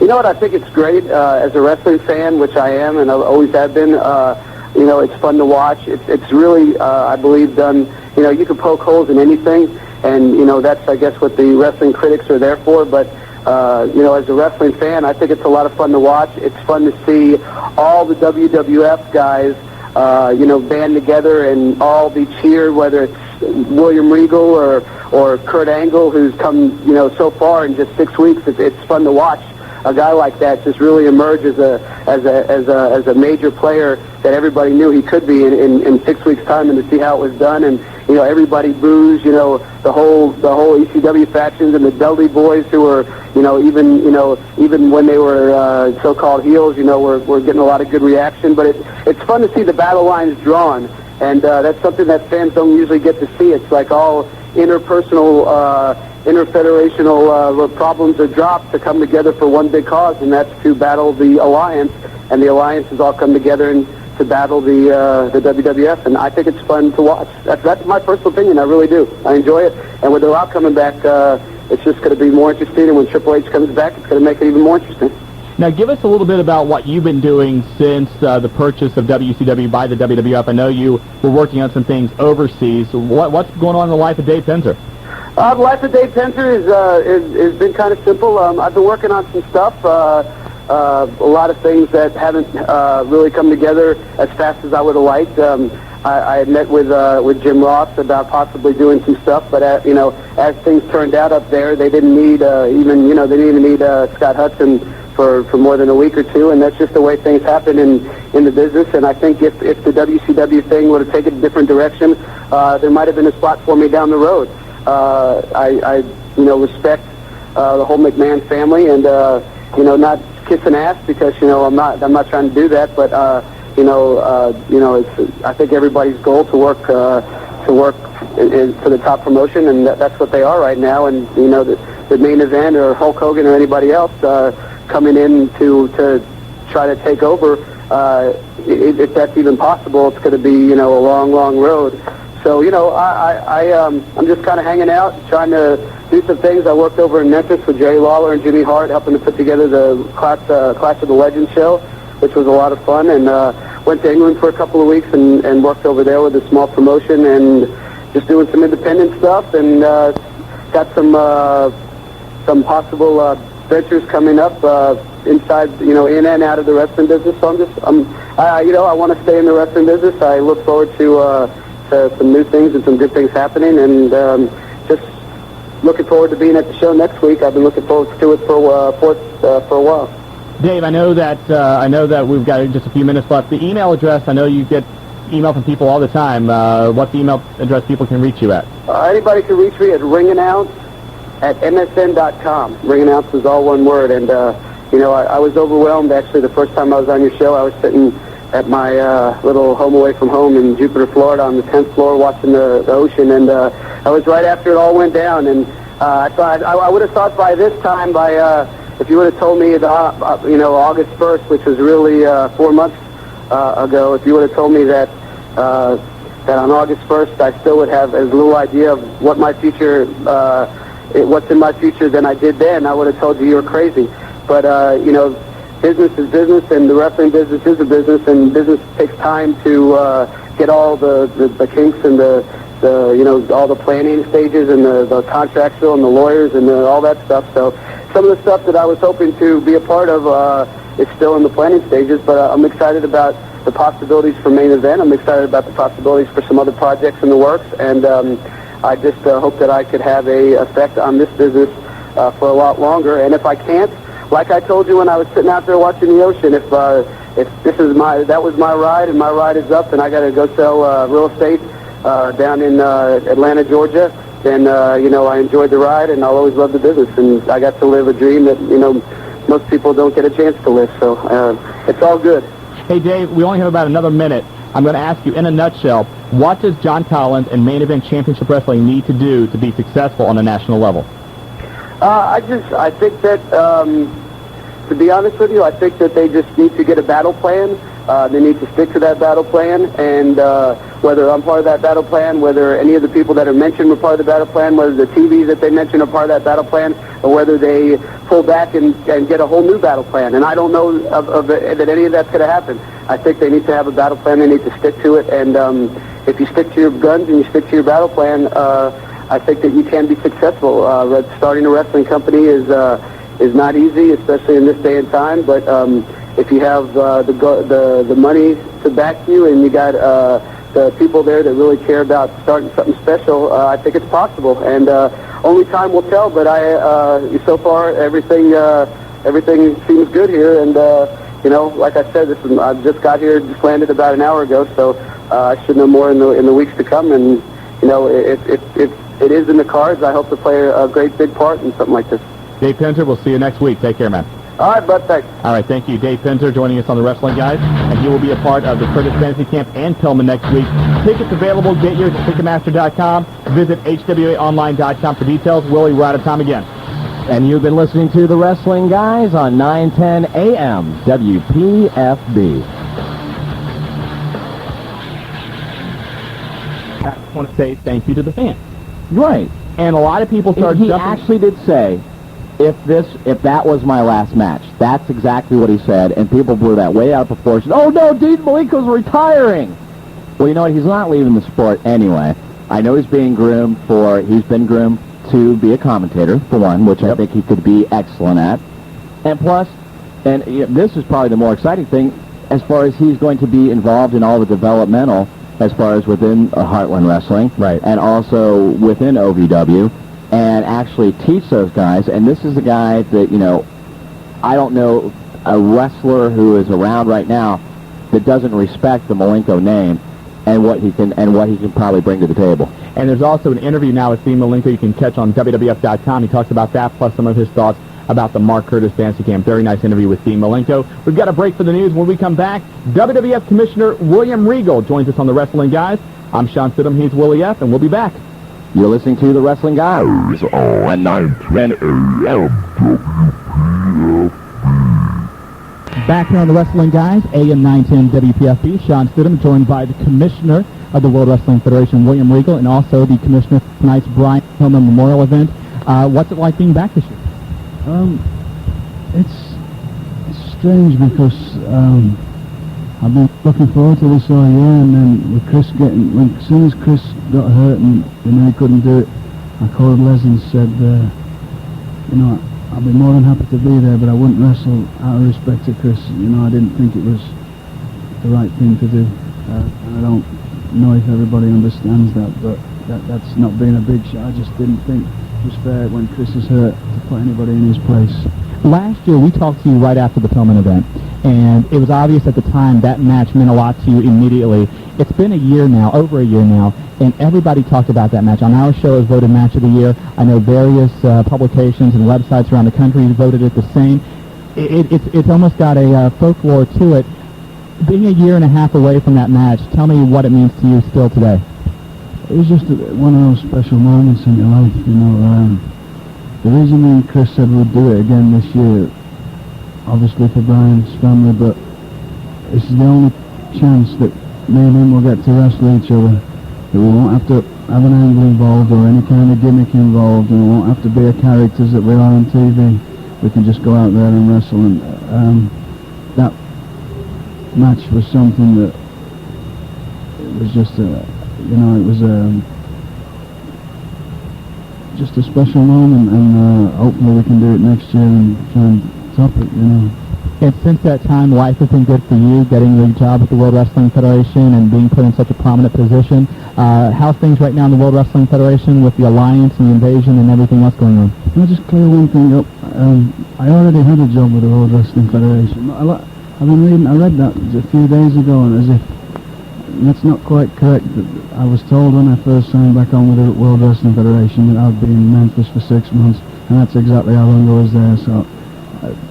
[SPEAKER 5] You know what? I think it's great. As a wrestling fan, which I am and I always have been, it's fun to watch. It's really, I believe, done. You can poke holes in anything, and that's, I guess, what the wrestling critics are there for. But as a wrestling fan, I think it's a lot of fun to watch. It's fun to see all the WWF guys, band together and all be cheered, whether it's William Regal or Kurt Angle, who's come, so far in just 6 weeks. It's fun to watch a guy like that just really emerge as a major player that everybody knew he could be in 6 weeks' time, and to see how it was done. And everybody boos, the whole ECW factions and the Dudley boys who were, even when they were so-called heels, we're getting a lot of good reaction. But it's fun to see the battle lines drawn, and that's something that fans don't usually get to see. It's like all interpersonal, interfederational problems are dropped to come together for one big cause, and that's to battle the Alliance, and the Alliance has all come together and to battle the WWF, and I think it's fun to watch. That's my personal opinion. I really do. I enjoy it, and with The Rock coming back, it's just going to be more interesting, and when Triple H comes back, it's going to make it even more interesting.
[SPEAKER 1] Now, give us a little bit about what you've been doing since the purchase of WCW by the WWF. I know you were working on some things overseas. What's going on in the life of Dave Penzer?
[SPEAKER 5] The life of Dave Penzer is been kind of simple. I've been working on some stuff, a lot of things that haven't really come together as fast as I would have liked. I had met with Jim Ross about possibly doing some stuff, but as things turned out up there, they didn't need they didn't even need Scott Hudson for more than a week or two, and that's just the way things happen in the business. And I think if the WCW thing would have taken a different direction, there might have been a spot for me down the road. I respect the whole McMahon family, and not kissing ass because I'm not trying to do that, but it's I think everybody's goal to work for the top promotion, and that's what they are right now. And the main event or Hulk Hogan or anybody else coming in to try to take over, if that's even possible, it's going to be a long road. So I'm just kind of hanging out, trying to do some things. I worked over in Memphis with Jerry Lawler and Jimmy Hart, helping to put together the Clash of the Legends show, which was a lot of fun, and went to England for a couple of weeks and worked over there with a small promotion and just doing some independent stuff, and got some possible ventures coming up inside, in and out of the wrestling business. So I want to stay in the wrestling business. I look forward to some new things and some good things happening, and just looking forward to being at the show next week. I've been looking forward to it for a while.
[SPEAKER 1] Dave, I know that we've got just a few minutes left. The email address, I know you get email from people all the time. What's the email address people can reach you at?
[SPEAKER 5] Anybody can reach me at ringannounce@msn.com. Ringannounce is all one word, and I was overwhelmed. Actually, the first time I was on your show, I was sitting at my little home away from home in Jupiter, Florida, on the 10th floor, watching the ocean, and I was right after it all went down, and I thought I would have thought by this time, if you would have told me August 1st, which was really 4 months ago, if you would have told me that on August 1st I still would have as little idea of what my future, what's in my future than I did then, I would have told you were crazy. But business is business, and the wrestling business is a business, and business takes time to get all the kinks and all the planning stages and the contractual and the lawyers and all that stuff. So some of the stuff that I was hoping to be a part of is still in the planning stages, but I'm excited about the possibilities for Main Event. I'm excited about the possibilities for some other projects in the works, and I just hope that I could have a effect on this business for a lot longer. And if I can't, like I told you when I was sitting out there watching the ocean, if that was my ride and my ride is up, and I got to go sell real estate down in Atlanta, Georgia, then I enjoyed the ride, and I'll always love the business, and I got to live a dream that most people don't get a chance to live. So it's all good.
[SPEAKER 1] Hey Dave, we only have about another minute. I'm going to ask you in a nutshell, what does John Collins and Main Event Championship Wrestling need to do to be successful on a national level?
[SPEAKER 5] I think that, to be honest with you, I think that they just need to get a battle plan. They need to stick to that battle plan, and whether I'm part of that battle plan, whether any of the people that are mentioned were part of the battle plan, whether the TVs that they mentioned are part of that battle plan, or whether they pull back and get a whole new battle plan. And I don't know that any of that's going to happen. I think they need to have a battle plan. They need to stick to it, and if you stick to your guns and you stick to your battle plan, I think that you can be successful. Starting a wrestling company is not easy, especially in this day and time, but if you have the money to back you, and you got the people there that really care about starting something special, I think it's possible. And only time will tell. But so far everything seems good here. And like I said, I just got here, just landed about an hour ago, so I should know more in the weeks to come. And if it is in the cards, I hope to play a great big part in something like this.
[SPEAKER 1] Dave Penzer, we'll see you next week. Take care, man.
[SPEAKER 5] All right, bud, thanks.
[SPEAKER 1] All right, thank you. Dave Pinter joining us on the Wrestling Guys, and he will be a part of the Curtis Fantasy Camp and Pillman next week. Tickets available. Get yours at Ticketmaster.com. Visit HWAOnline.com for details. Willie, we're out of time again.
[SPEAKER 2] And you've been listening to The Wrestling Guys on 910 AM WPFB.
[SPEAKER 1] I just want to say thank you to the fans.
[SPEAKER 2] Right.
[SPEAKER 1] And a lot of people started
[SPEAKER 2] He
[SPEAKER 1] jumping.
[SPEAKER 2] actually did say, if that was my last match, that's exactly what he said, and people blew that way out of proportion. Oh no, Dean Malenko's retiring! Well, you know what, he's not leaving the sport anyway. I know he's been groomed to be a commentator, for one, which I think he could be excellent at. And plus, and this is probably the more exciting thing, as far as he's going to be involved in all the developmental, as far as within Heartland Wrestling,
[SPEAKER 1] Right.
[SPEAKER 2] and also within OVW, and actually teach those guys. And this is a guy that, I don't know a wrestler who is around right now that doesn't respect the Malenko name and what he can probably bring to the table.
[SPEAKER 1] And there's also an interview now with Dean Malenko you can catch on WWF.com. He talks about that, plus some of his thoughts about the Mark Curtis Fantasy Camp. Very nice interview with Dean Malenko. We've got a break for the news. When we come back, WWF Commissioner William Regal joins us on the Wrestling Guys. I'm Shawn Stidham. He's Willie F., and we'll be back.
[SPEAKER 2] You're listening to The Wrestling Guys on 910 AM.
[SPEAKER 7] Back here on the Wrestling Guys, AM 910 WPFB, Shawn Stidham, joined by the Commissioner of the World Wrestling Federation, William Regal, and also the Commissioner of tonight's Brian Pillman Memorial Event. What's it like being back this year?
[SPEAKER 8] It's strange because I've been looking forward to this all year, and then with Chris as soon as Chris got hurt and he couldn't do it, I called Les and said, I'll be more than happy to be there, but I wouldn't wrestle out of respect to Chris. I didn't think it was the right thing to do. And I don't know if everybody understands that, but that's not being a big shot. I just didn't think it was fair when Chris is hurt to put anybody in his place.
[SPEAKER 7] Last year, we talked to you right after the Pillman event, and it was obvious at the time that match meant a lot to you immediately. It's been over a year now, and everybody talked about that match. On our show, it was voted Match of the Year. I know various publications and websites around the country voted it the same. It's almost got a folklore to it. Being a year and a half away from that match, tell me what it means to you still today.
[SPEAKER 8] It was just one of those special moments in your life, The reason me and Chris said we'd do it again this year, obviously for Brian's family, but this is the only chance that me and him will get to wrestle each other, that we won't have to have an angle involved or any kind of gimmick involved, and we won't have to be a characters that we are on TV. We can just go out there and wrestle, and that match was something that it was just just a special moment, and hopefully we can do it next year and try and top it,
[SPEAKER 7] And since that time, life has been good for you, getting the job at the World Wrestling Federation and being put in such a prominent position. How's things right now in the World Wrestling Federation with the Alliance and the invasion and everything else going on?
[SPEAKER 8] I'll just clear one thing up. I already had a job with the World Wrestling Federation. I read that a few days ago, and as if that's not quite correct. I was told when I first signed back on with the World Wrestling Federation that I'd be in Memphis for 6 months, and that's exactly how long I was there. So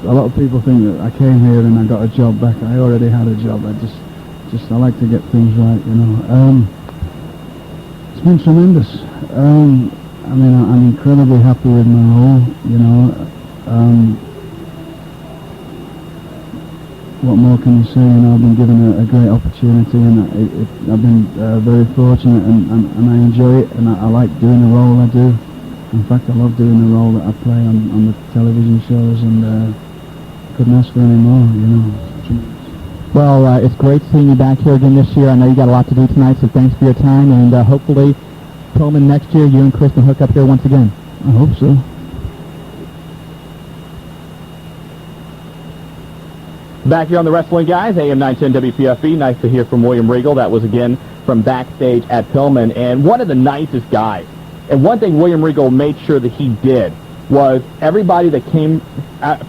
[SPEAKER 8] a lot of people think that I came here and I got a job back. I already had a job. I like to get things right, It's been tremendous. I'm incredibly happy with my role, What more can you say? I've been given a great opportunity, and I've been very fortunate, and I enjoy it, and I like doing the role I do. In fact, I love doing the role that I play on the television shows, and couldn't ask for any more,
[SPEAKER 7] Well, it's great seeing you back here again this year. I know you got a lot to do tonight, so thanks for your time, and hopefully, Pillman, next year, you and Chris can hook up here once again.
[SPEAKER 8] I hope so.
[SPEAKER 1] Back here on the Wrestling Guys, AM 910 WPFB. Nice to hear from William Regal. That was, again, from backstage at Pillman. And one of the nicest guys. And one thing William Regal made sure that he did was everybody that came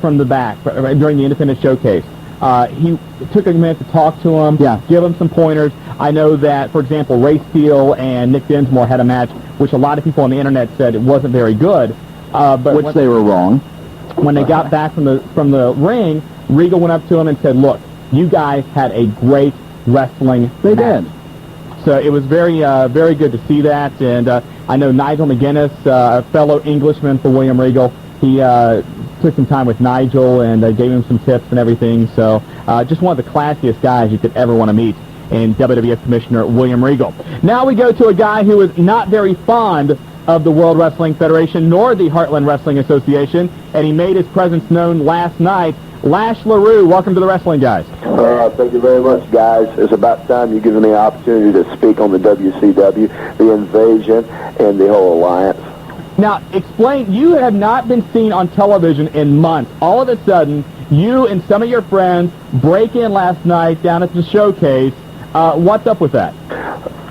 [SPEAKER 1] from the back during the Independent Showcase, he took a minute to talk to them, give them some pointers. I know that, for example, Ray Steele and Nick Dinsmore had a match which a lot of people on the Internet said it wasn't very good.
[SPEAKER 2] Which they were wrong.
[SPEAKER 1] when they got back from the ring, Regal went up to him and said, "Look, you guys had a great wrestling match."
[SPEAKER 2] They did.
[SPEAKER 1] So it was very good to see that. And I know Nigel McGuinness, a fellow Englishman for William Regal, he took some time with Nigel and gave him some tips and everything. So just one of the classiest guys you could ever want to meet in WWF Commissioner William Regal. Now we go to a guy who is not very fond of the World Wrestling Federation nor the Heartland Wrestling Association, and he made his presence known last night. Lash LaRue, welcome to the Wrestling Guys.
[SPEAKER 4] Thank you very much, guys. It's about time you've given me an opportunity to speak on the WCW, the Invasion, and the whole alliance.
[SPEAKER 1] Now, explain, you have not been seen on television in months. All of a sudden, you and some of your friends break in last night down at the showcase. What's up with that?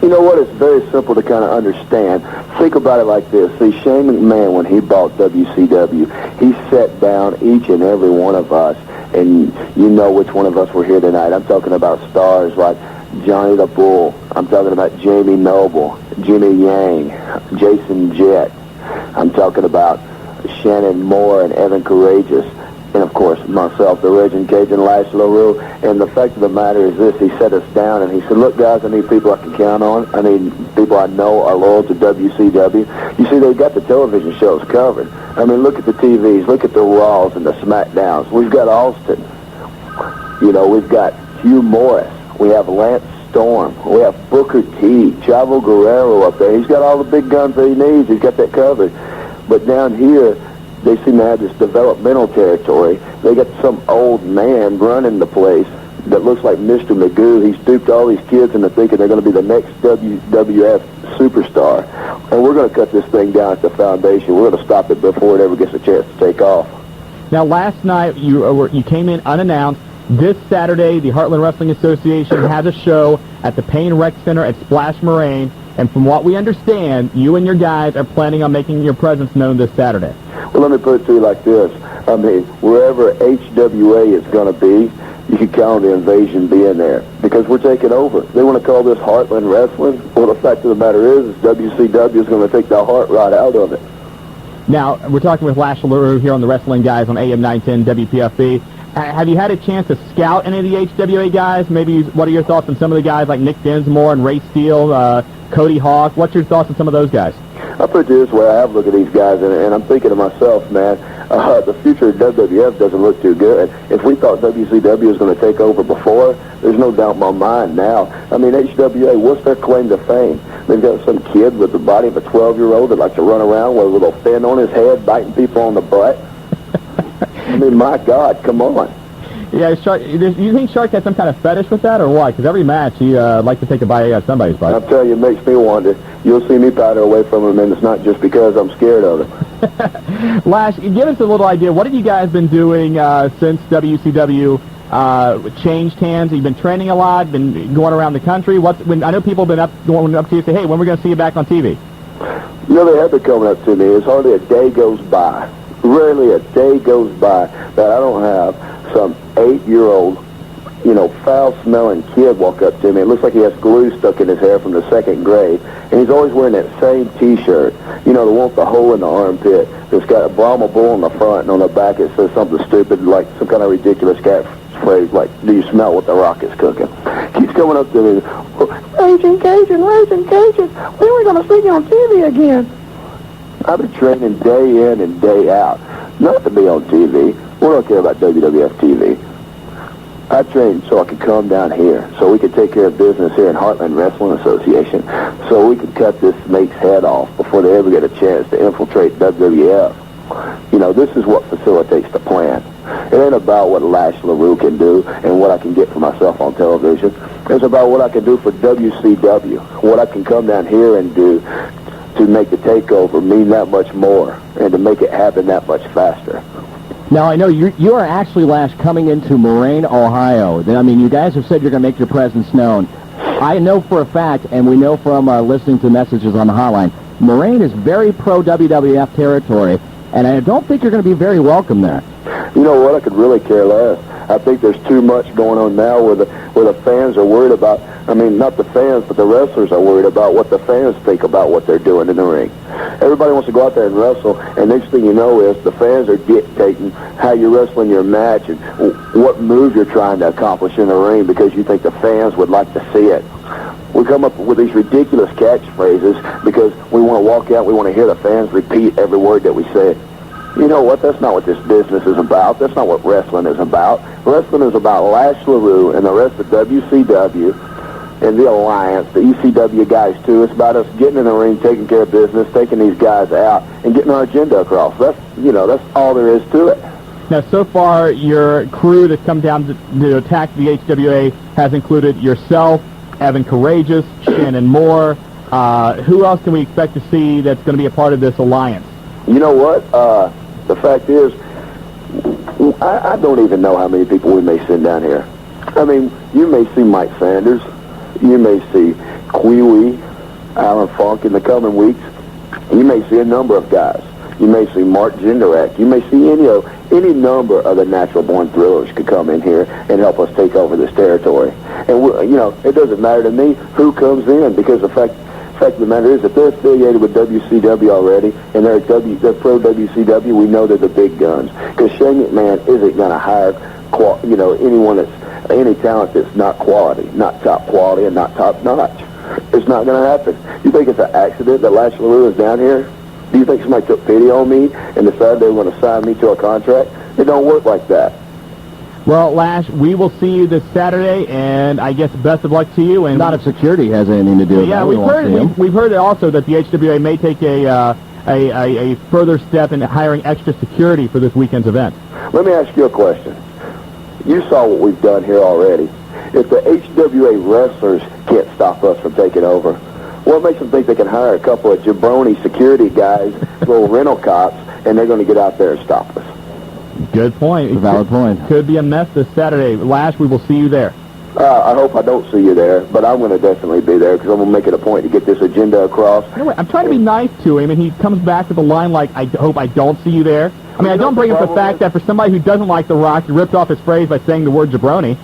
[SPEAKER 4] You know what? It's very simple to kind of understand. Think about it like this. See, Shane McMahon, when he bought WCW, he sat down each and every one of us, and you know which one of us were here tonight. I'm talking about stars like Johnny the Bull. I'm talking about Jamie Noble, Jimmy Yang, Jason Jett. I'm talking about Shannon Moore and Evan Courageous. And, of course, myself, the Raging Cajun, Lash LaRue. And the fact of the matter is this. He sat us down and he said, "Look, guys, I need people I can count on. I need people I know are loyal to WCW. You see, they've got the television shows covered. I mean, look at the TVs. Look at the Raws and the SmackDowns. We've got Austin. You know, we've got Hugh Morris. We have Lance Storm. We have Booker T, Chavo Guerrero up there. He's got all the big guns that he needs. He's got that covered. But down here, they seem to have this developmental territory. They got some old man running the place that looks like Mr. Magoo. He's duped all these kids into thinking they're going to be the next WWF superstar. And we're going to cut this thing down at the foundation. We're going to stop it before it ever gets a chance to take off."
[SPEAKER 1] Now, last night, you came in unannounced. This Saturday, the Heartland Wrestling Association has a show at the Payne Rec Center at Splash Moraine. And from what we understand, you and your guys are planning on making your presence known this Saturday.
[SPEAKER 4] Well, let me put it to you like this. I mean, wherever HWA is going to be, you can count on the Invasion being there because we're taking over. They want to call this Heartland Wrestling. Well, the fact of the matter is WCW is going to take the heart right out of it.
[SPEAKER 1] Now, we're talking with Lash LaRue here on the Wrestling Guys on AM 910 WPFB. Have you had a chance to scout any of the HWA guys? Maybe what are your thoughts on some of the guys like Nick Dinsmore and Ray Steele, Cody Hawk? What's your thoughts on some of those guys?
[SPEAKER 4] I'll put it this way. I have looked at these guys, and I'm thinking to myself, man, the future of WWF doesn't look too good. If we thought WCW was going to take over before, there's no doubt in my mind now. I mean, HWA, what's their claim to fame? They've got some kid with the body of a 12-year-old that likes to run around with a little fin on his head, biting people on the butt. I mean, my God, come on.
[SPEAKER 1] Yeah, Shark, do you think Shark has some kind of fetish with that, or what? Because every match he likes to take a bite out of somebody's butt.
[SPEAKER 4] I'll tell you, it makes me wonder. You'll see me powder away from him, and it's not just because I'm scared of him.
[SPEAKER 1] Lash, give us a little idea. What have you guys been doing since WCW changed hands? You've been training a lot, been going around the country. I know people have been going up to you and say, "Hey, when are we going to see you back on TV?"
[SPEAKER 4] You know, they have been coming up to me. It's hardly a day goes by. Rarely a day goes by that I don't have some 8-year-old, you know, foul-smelling kid walk up to me. It looks like he has glue stuck in his hair from the 2nd grade. And he's always wearing that same T-shirt, you know, the one with the hole in the armpit. That's got a Brahma Bull on the front, and on the back it says something stupid, like some kind of ridiculous catchphrase, like, "Do you smell what the Rock is cooking?" Keeps coming up to me, Raging Cajun, when are we going to see you on TV again? I've been training day in and day out, not to be on TV. We don't care about WWF TV. I trained so I could come down here, so we could take care of business here in Heartland Wrestling Association, so we could cut this snake's head off before they ever get a chance to infiltrate WWF. You know, this is what facilitates the plan. It ain't about what Lash LaRue can do and what I can get for myself on television. It's about what I can do for WCW, what I can come down here and do to make the takeover mean that much more and to make it happen that much faster.
[SPEAKER 2] Now, I know you are actually, Lash, coming into Moraine, Ohio. I mean, you guys have said you're going to make your presence known. I know for a fact, and we know from listening to messages on the hotline, Moraine is very pro-WWF territory, and I don't think you're going to be very welcome there.
[SPEAKER 4] You know what? I could really care less. I think there's too much going on now where the fans are worried about, I mean, not the fans, but the wrestlers are worried about what the fans think about what they're doing in the ring. Everybody wants to go out there and wrestle, and next thing you know is the fans are dictating how you're wrestling your match and what move you're trying to accomplish in the ring because you think the fans would like to see it. We come up with these ridiculous catchphrases because we want to walk out, we want to hear the fans repeat every word that we say. You know what? That's not what this business is about. That's not what wrestling is about. Wrestling is about Lash LaRue and the rest of WCW and the Alliance, the ECW guys, too. It's about us getting in the ring, taking care of business, taking these guys out, and getting our agenda across. That's all there is to it.
[SPEAKER 1] Now, so far, your crew that's come down to attack the HWA has included yourself, Evan Courageous, Shannon Moore. Who else can we expect to see that's going to be a part of this alliance?
[SPEAKER 4] You know what? The fact is, I don't even know how many people we may send down here. I mean, you may see Mike Sanders. You may see Quee-Wee, Alan Funk in the coming weeks. You may see a number of guys. You may see Mark Jindrak. You may see any number of the natural-born thrillers could come in here and help us take over this territory. And, it doesn't matter to me who comes in because the fact of the matter is, if they're affiliated with WCW already and they're pro WCW, we know they're the big guns. Because Shane McMahon isn't going to hire, anyone that's any talent that's not quality, not top quality, and not top notch. It's not going to happen. You think it's an accident that Lash LaRue is down here? Do you think somebody took pity on me and decided they were going to sign me to a contract? It don't work like that.
[SPEAKER 1] Well, Lash, we will see you this Saturday, and I guess best of luck to you. And
[SPEAKER 2] not if security has anything to do with it.
[SPEAKER 1] Yeah, we've heard also that the HWA may take a further step in hiring extra security for this weekend's event.
[SPEAKER 4] Let me ask you a question. You saw what we've done here already. If the HWA wrestlers can't stop us from taking over, what makes them think they can hire a couple of jabroni security guys, little rental cops, and they're going to get out there and stop us?
[SPEAKER 1] Good point.
[SPEAKER 2] Valid point.
[SPEAKER 1] Could be a mess this Saturday. Lash, we will see you there.
[SPEAKER 4] I hope I don't see you there, but I'm going to definitely be there because I'm going to make it a point to get this agenda across.
[SPEAKER 1] Anyway, I'm trying to be nice to him, and he comes back with a line like, I hope I don't see you there. I mean, I don't bring up the fact that for somebody who doesn't like The Rock, you ripped off his phrase by saying the word jabroni.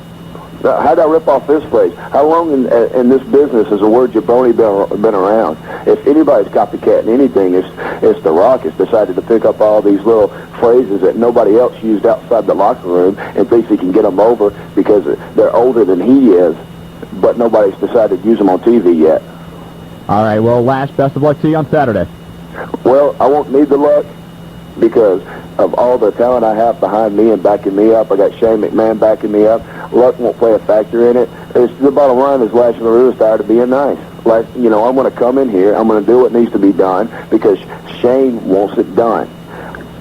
[SPEAKER 4] How'd I rip off this phrase? How long in this business has the word jabroni been around? If anybody's copycatting anything, it's The Rock has decided to pick up all these little phrases that nobody else used outside the locker room and thinks he can get them over because they're older than he is, but nobody's decided to use them on TV yet.
[SPEAKER 1] All right, well, Lash, best of luck to you on Saturday.
[SPEAKER 4] Well, I won't need the luck because of all the talent I have behind me and backing me up. I got Shane McMahon backing me up. Luck won't play a factor in it. The bottom line is Lash LaRue is tired of being nice. I'm going to come in here. I'm going to do what needs to be done because Shane wants it done.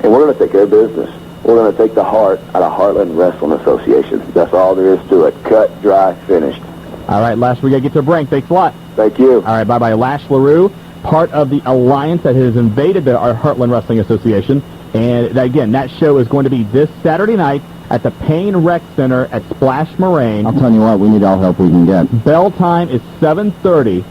[SPEAKER 4] And we're going to take care of business. We're going to take the Hart out of Heartland Wrestling Association. That's all there is to it. Cut, dry, finished.
[SPEAKER 1] All right, Lash, we got to get to a break. Thanks a lot.
[SPEAKER 4] Thank you.
[SPEAKER 1] All right, bye-bye. Lash LaRue, part of the alliance that has invaded our Heartland Wrestling Association. And again, that show is going to be this Saturday night at the Payne Rec Center at Splash Moraine.
[SPEAKER 2] I'll tell you what, we need all help we can get.
[SPEAKER 1] Bell time is 7:30.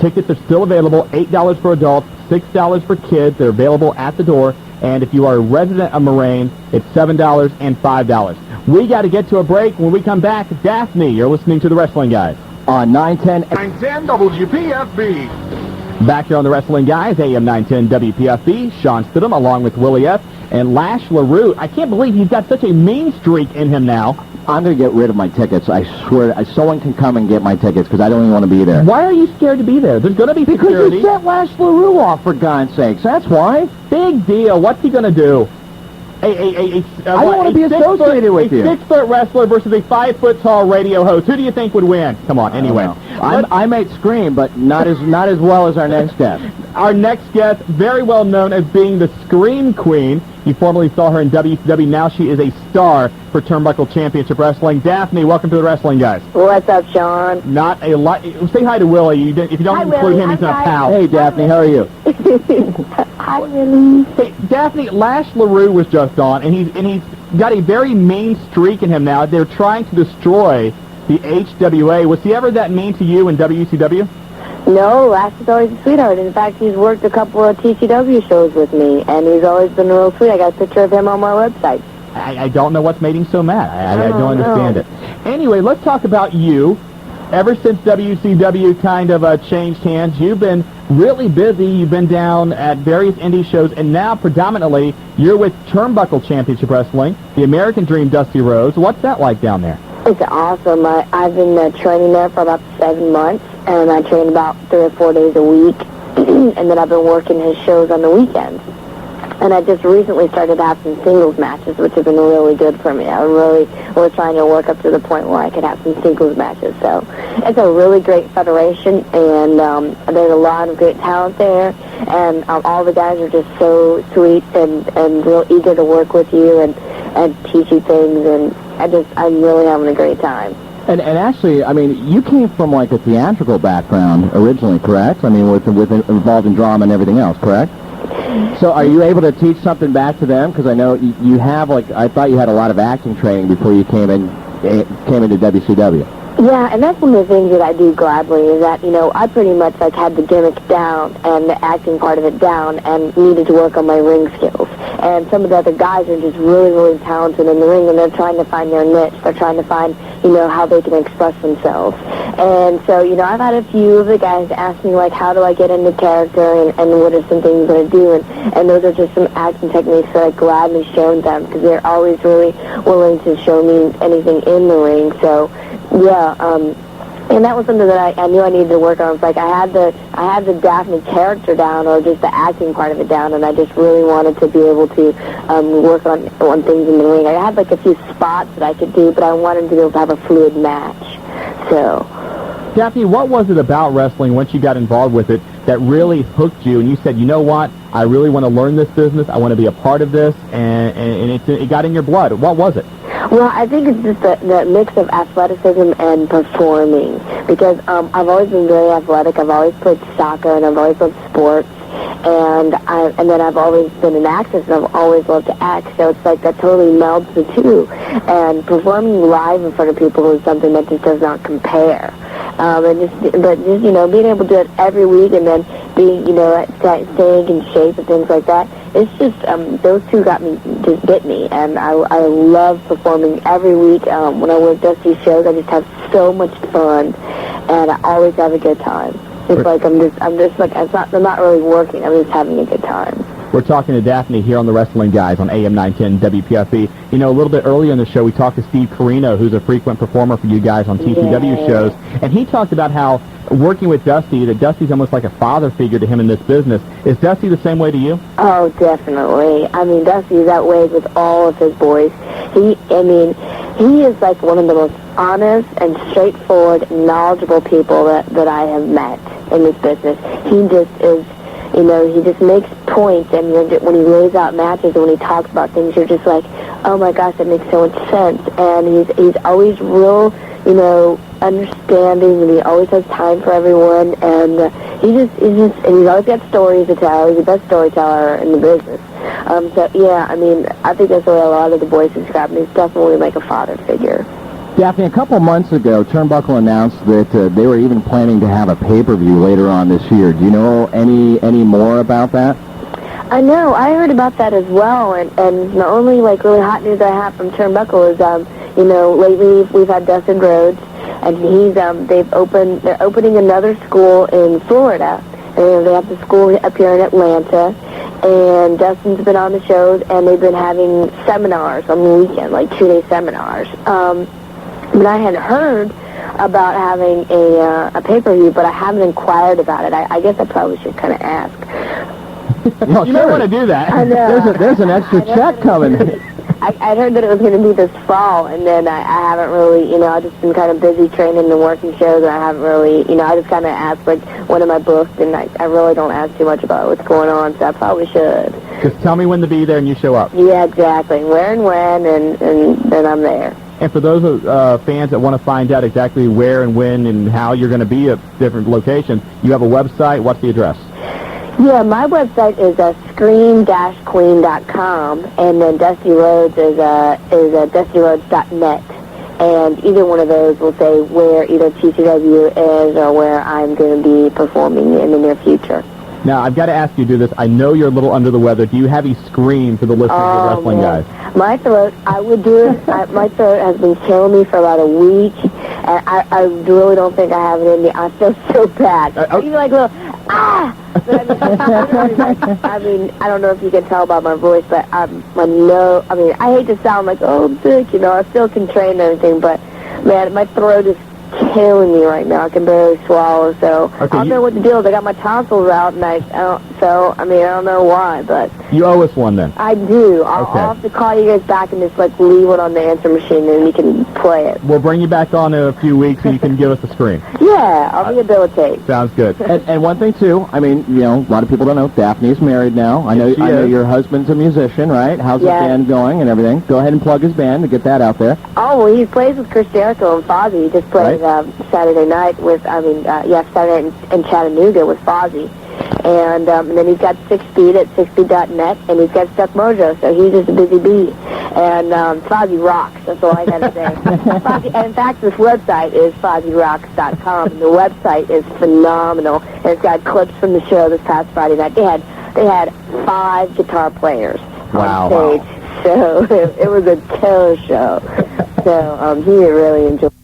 [SPEAKER 1] Tickets are still available, $8 for adults, $6 for kids. They're available at the door. And if you are a resident of Moraine, it's $7 and $5. We got to get to a break. When we come back, Daphne, you're listening to The Wrestling Guys.
[SPEAKER 2] On 910...
[SPEAKER 3] 910 WPFB.
[SPEAKER 1] Back here on The Wrestling Guys, AM 910 WPFB, Shawn Stidham along with Willie F. and Lash LaRue. I can't believe he's got such a mean streak in him now.
[SPEAKER 2] I'm going to get rid of my tickets. I swear, someone can come and get my tickets because I don't even want to be there.
[SPEAKER 1] Why are you scared to be there? There's going to be security.
[SPEAKER 2] Because you set Lash LaRue off, for God's sakes. That's why.
[SPEAKER 1] Big deal. What's he going to do? I
[SPEAKER 2] don't want to be associated with you.
[SPEAKER 1] A 6-foot wrestler versus a 5-foot-tall radio host. Who do you think would win? Come on, anyway.
[SPEAKER 2] I might scream, but not as well as our next guest.
[SPEAKER 1] Our next guest, very well known as being the Scream Queen. You formerly saw her in WCW. Now she is a star for Turnbuckle Championship Wrestling. Daphne, welcome to The Wrestling Guys.
[SPEAKER 9] What's up, Shawn?
[SPEAKER 1] Not a lot. Say hi to Willie. If you don't include him, he's not a pal.
[SPEAKER 2] Hey, Daphne, how are you?
[SPEAKER 9] Hi, Willie.
[SPEAKER 1] Hey, Daphne, Lash LaRue was just on, and he's got a very mean streak in him now. They're trying to destroy the HWA. Was he ever that mean to you in WCW?
[SPEAKER 9] No, Lash is always a sweetheart. In fact, he's worked a couple of TCW shows with me, and he's always been real sweet. I got a picture of him on my website.
[SPEAKER 1] I don't know what's made him so mad. I don't understand it. Anyway, let's talk about you. ever since WCW kind of changed hands, you've been really busy. You've been down at various indie shows, and now predominantly you're with Turnbuckle Championship Wrestling, the American Dream Dusty Rhodes. What's that like down there?
[SPEAKER 9] It's awesome. I've been training there for about 7 months, and I train about 3 or 4 days a week, and then I've been working his shows on the weekends. And I just recently started to have some singles matches, which have been really good for me. I really was trying to work up to the point where I could have some singles matches. So it's a really great federation, and there's a lot of great talent there. And all the guys are just so sweet and real eager to work with you and teach you things. And I'm really having a great time.
[SPEAKER 2] And actually, I mean, you came from like a theatrical background originally, correct? I mean, with involved in drama and everything else, correct? So are you able to teach something back to them? Because I know you have, like, I thought you had a lot of acting training before you came into WCW.
[SPEAKER 9] Yeah, and that's one of the things that I do gladly is that, I pretty much, like, had the gimmick down and the acting part of it down and needed to work on my ring skills. And some of the other guys are just really, really talented in the ring, and they're trying to find their niche. They're trying to find, how they can express themselves. And so, I've had a few of the guys ask me, like, how do I get into character and what are some things that I do? And those are just some acting techniques that I gladly showed them because they're always really willing to show me anything in the ring. So, yeah, and that was something that I knew I needed to work on. It's like I had the Daphne character down, or just the acting part of it down, and I just really wanted to be able to work on things in the ring. I had like a few spots that I could do, but I wanted to be able to have a fluid match. So,
[SPEAKER 1] Daphne, what was it about wrestling once you got involved with it that really hooked you, and you said, you know what, I really want to learn this business, I want to be a part of this, and it got in your blood? What was it?
[SPEAKER 9] Well, I think it's just the mix of athleticism and performing, because I've always been very athletic. I've always played soccer, and I've always loved sports, and then I've always been an actress, and I've always loved to act, so it's like that totally melds the two, and performing live in front of people is something that just does not compare. Being able to do it every week and then being, staying in shape and things like that, it's just, those two just bit me, and I love performing every week. When I work Dusty's shows, I just have so much fun, and I always have a good time. It's like I'm not really working, I'm just having a good time.
[SPEAKER 1] We're talking to Daphne here on the Wrestling Guys on AM 910 WPFB. A little bit earlier in the show, we talked to Steve Carino, who's a frequent performer for you guys on TWGW shows, and he talked about how working with Dusty, that Dusty's almost like a father figure to him in this business. Is Dusty the same way to you?
[SPEAKER 9] Oh, definitely. I mean, Dusty is that way with all of his boys. He is like one of the most honest and straightforward, knowledgeable people that I have met in this business. He just is, he just makes points, and when he lays out matches and when he talks about things, you're just like, oh my gosh, that makes so much sense. And he's always real, understanding, and he always has time for everyone, and he's always got stories to tell. He's the best storyteller in the business. I think that's the way a lot of the boys describe him. He's definitely like a father figure.
[SPEAKER 2] Daphne, a couple months ago, Turnbuckle announced that they were even planning to have a pay-per-view later on this year. Do you know any more about that?
[SPEAKER 9] I know. I heard about that as well, and the only really hot news I have from Turnbuckle is lately we've had Dustin Rhodes, and they're opening another school in Florida, and they have the school up here in Atlanta, and Dustin's been on the shows, and they've been having seminars on the weekend, like 2-day seminars. But I had heard about having a pay-per-view, but I haven't inquired about it. I guess I probably should kind of ask.
[SPEAKER 1] Well, you might want to do that.
[SPEAKER 9] I know.
[SPEAKER 2] There's an extra check coming.
[SPEAKER 9] I'd heard that it was going to be this fall, and then I haven't really, I've just been kind of busy training and working shows, and I haven't really, I just kind of asked, when am I booked, and I really don't ask too much about what's going on, so I probably should.
[SPEAKER 1] Just tell me when to be there, and you show up.
[SPEAKER 9] Yeah, exactly. Where and when, and then I'm there.
[SPEAKER 1] And for those fans that want to find out exactly where and when and how you're going to be at different locations, you have a website. What's the address?
[SPEAKER 9] Yeah, my website is scream-queen.com, and then Dusty Rhodes is dustyroads.net. And either one of those will say where either TCW is or where I'm going to be performing in the near future.
[SPEAKER 1] Now, I've got to ask you to do this. I know you're a little under the weather. Do you have a scream for the listeners of Wrestling Guys?
[SPEAKER 9] My throat, I would do it. My throat has been killing me for about a week, And I really don't think I have it in me. I feel so bad. Even like little, ah! But I mean, I don't know if you can tell by my voice, but I hate to sound like, oh, I'm sick, you know, I still can train and everything, but, man, my throat is killing me right now. I can barely swallow, so I don't know what the deal is. I got my tonsils out, and I don't know why, but...
[SPEAKER 1] You owe us one, then.
[SPEAKER 9] I do. I'll have to call you guys back and just, like, leave it on the answer machine, and you can play it.
[SPEAKER 1] We'll bring you back on in a few weeks, and you can give us a screen.
[SPEAKER 9] Yeah, I'll rehabilitate.
[SPEAKER 1] Sounds good.
[SPEAKER 2] And one thing, too, I mean, you know, a lot of people don't know, Daphne's married now. I know your husband's a musician, right? How's the band going and everything? Go ahead and plug his band to get that out there.
[SPEAKER 9] Oh, well, he plays with Chris Jericho and Fozzy. He just played Saturday night with, Saturday night in Chattanooga with Fozzy. And then he's got 6speed at 6speed.net, and he's got Stuck Mojo, so he's just a busy bee. And Fozzy rocks, that's all I gotta say. And in fact, this website is FozzyRocks.com, and the website is phenomenal, and it's got clips from the show this past Friday night. They had 5 guitar players on stage, so it was a killer show. So he really enjoyed it.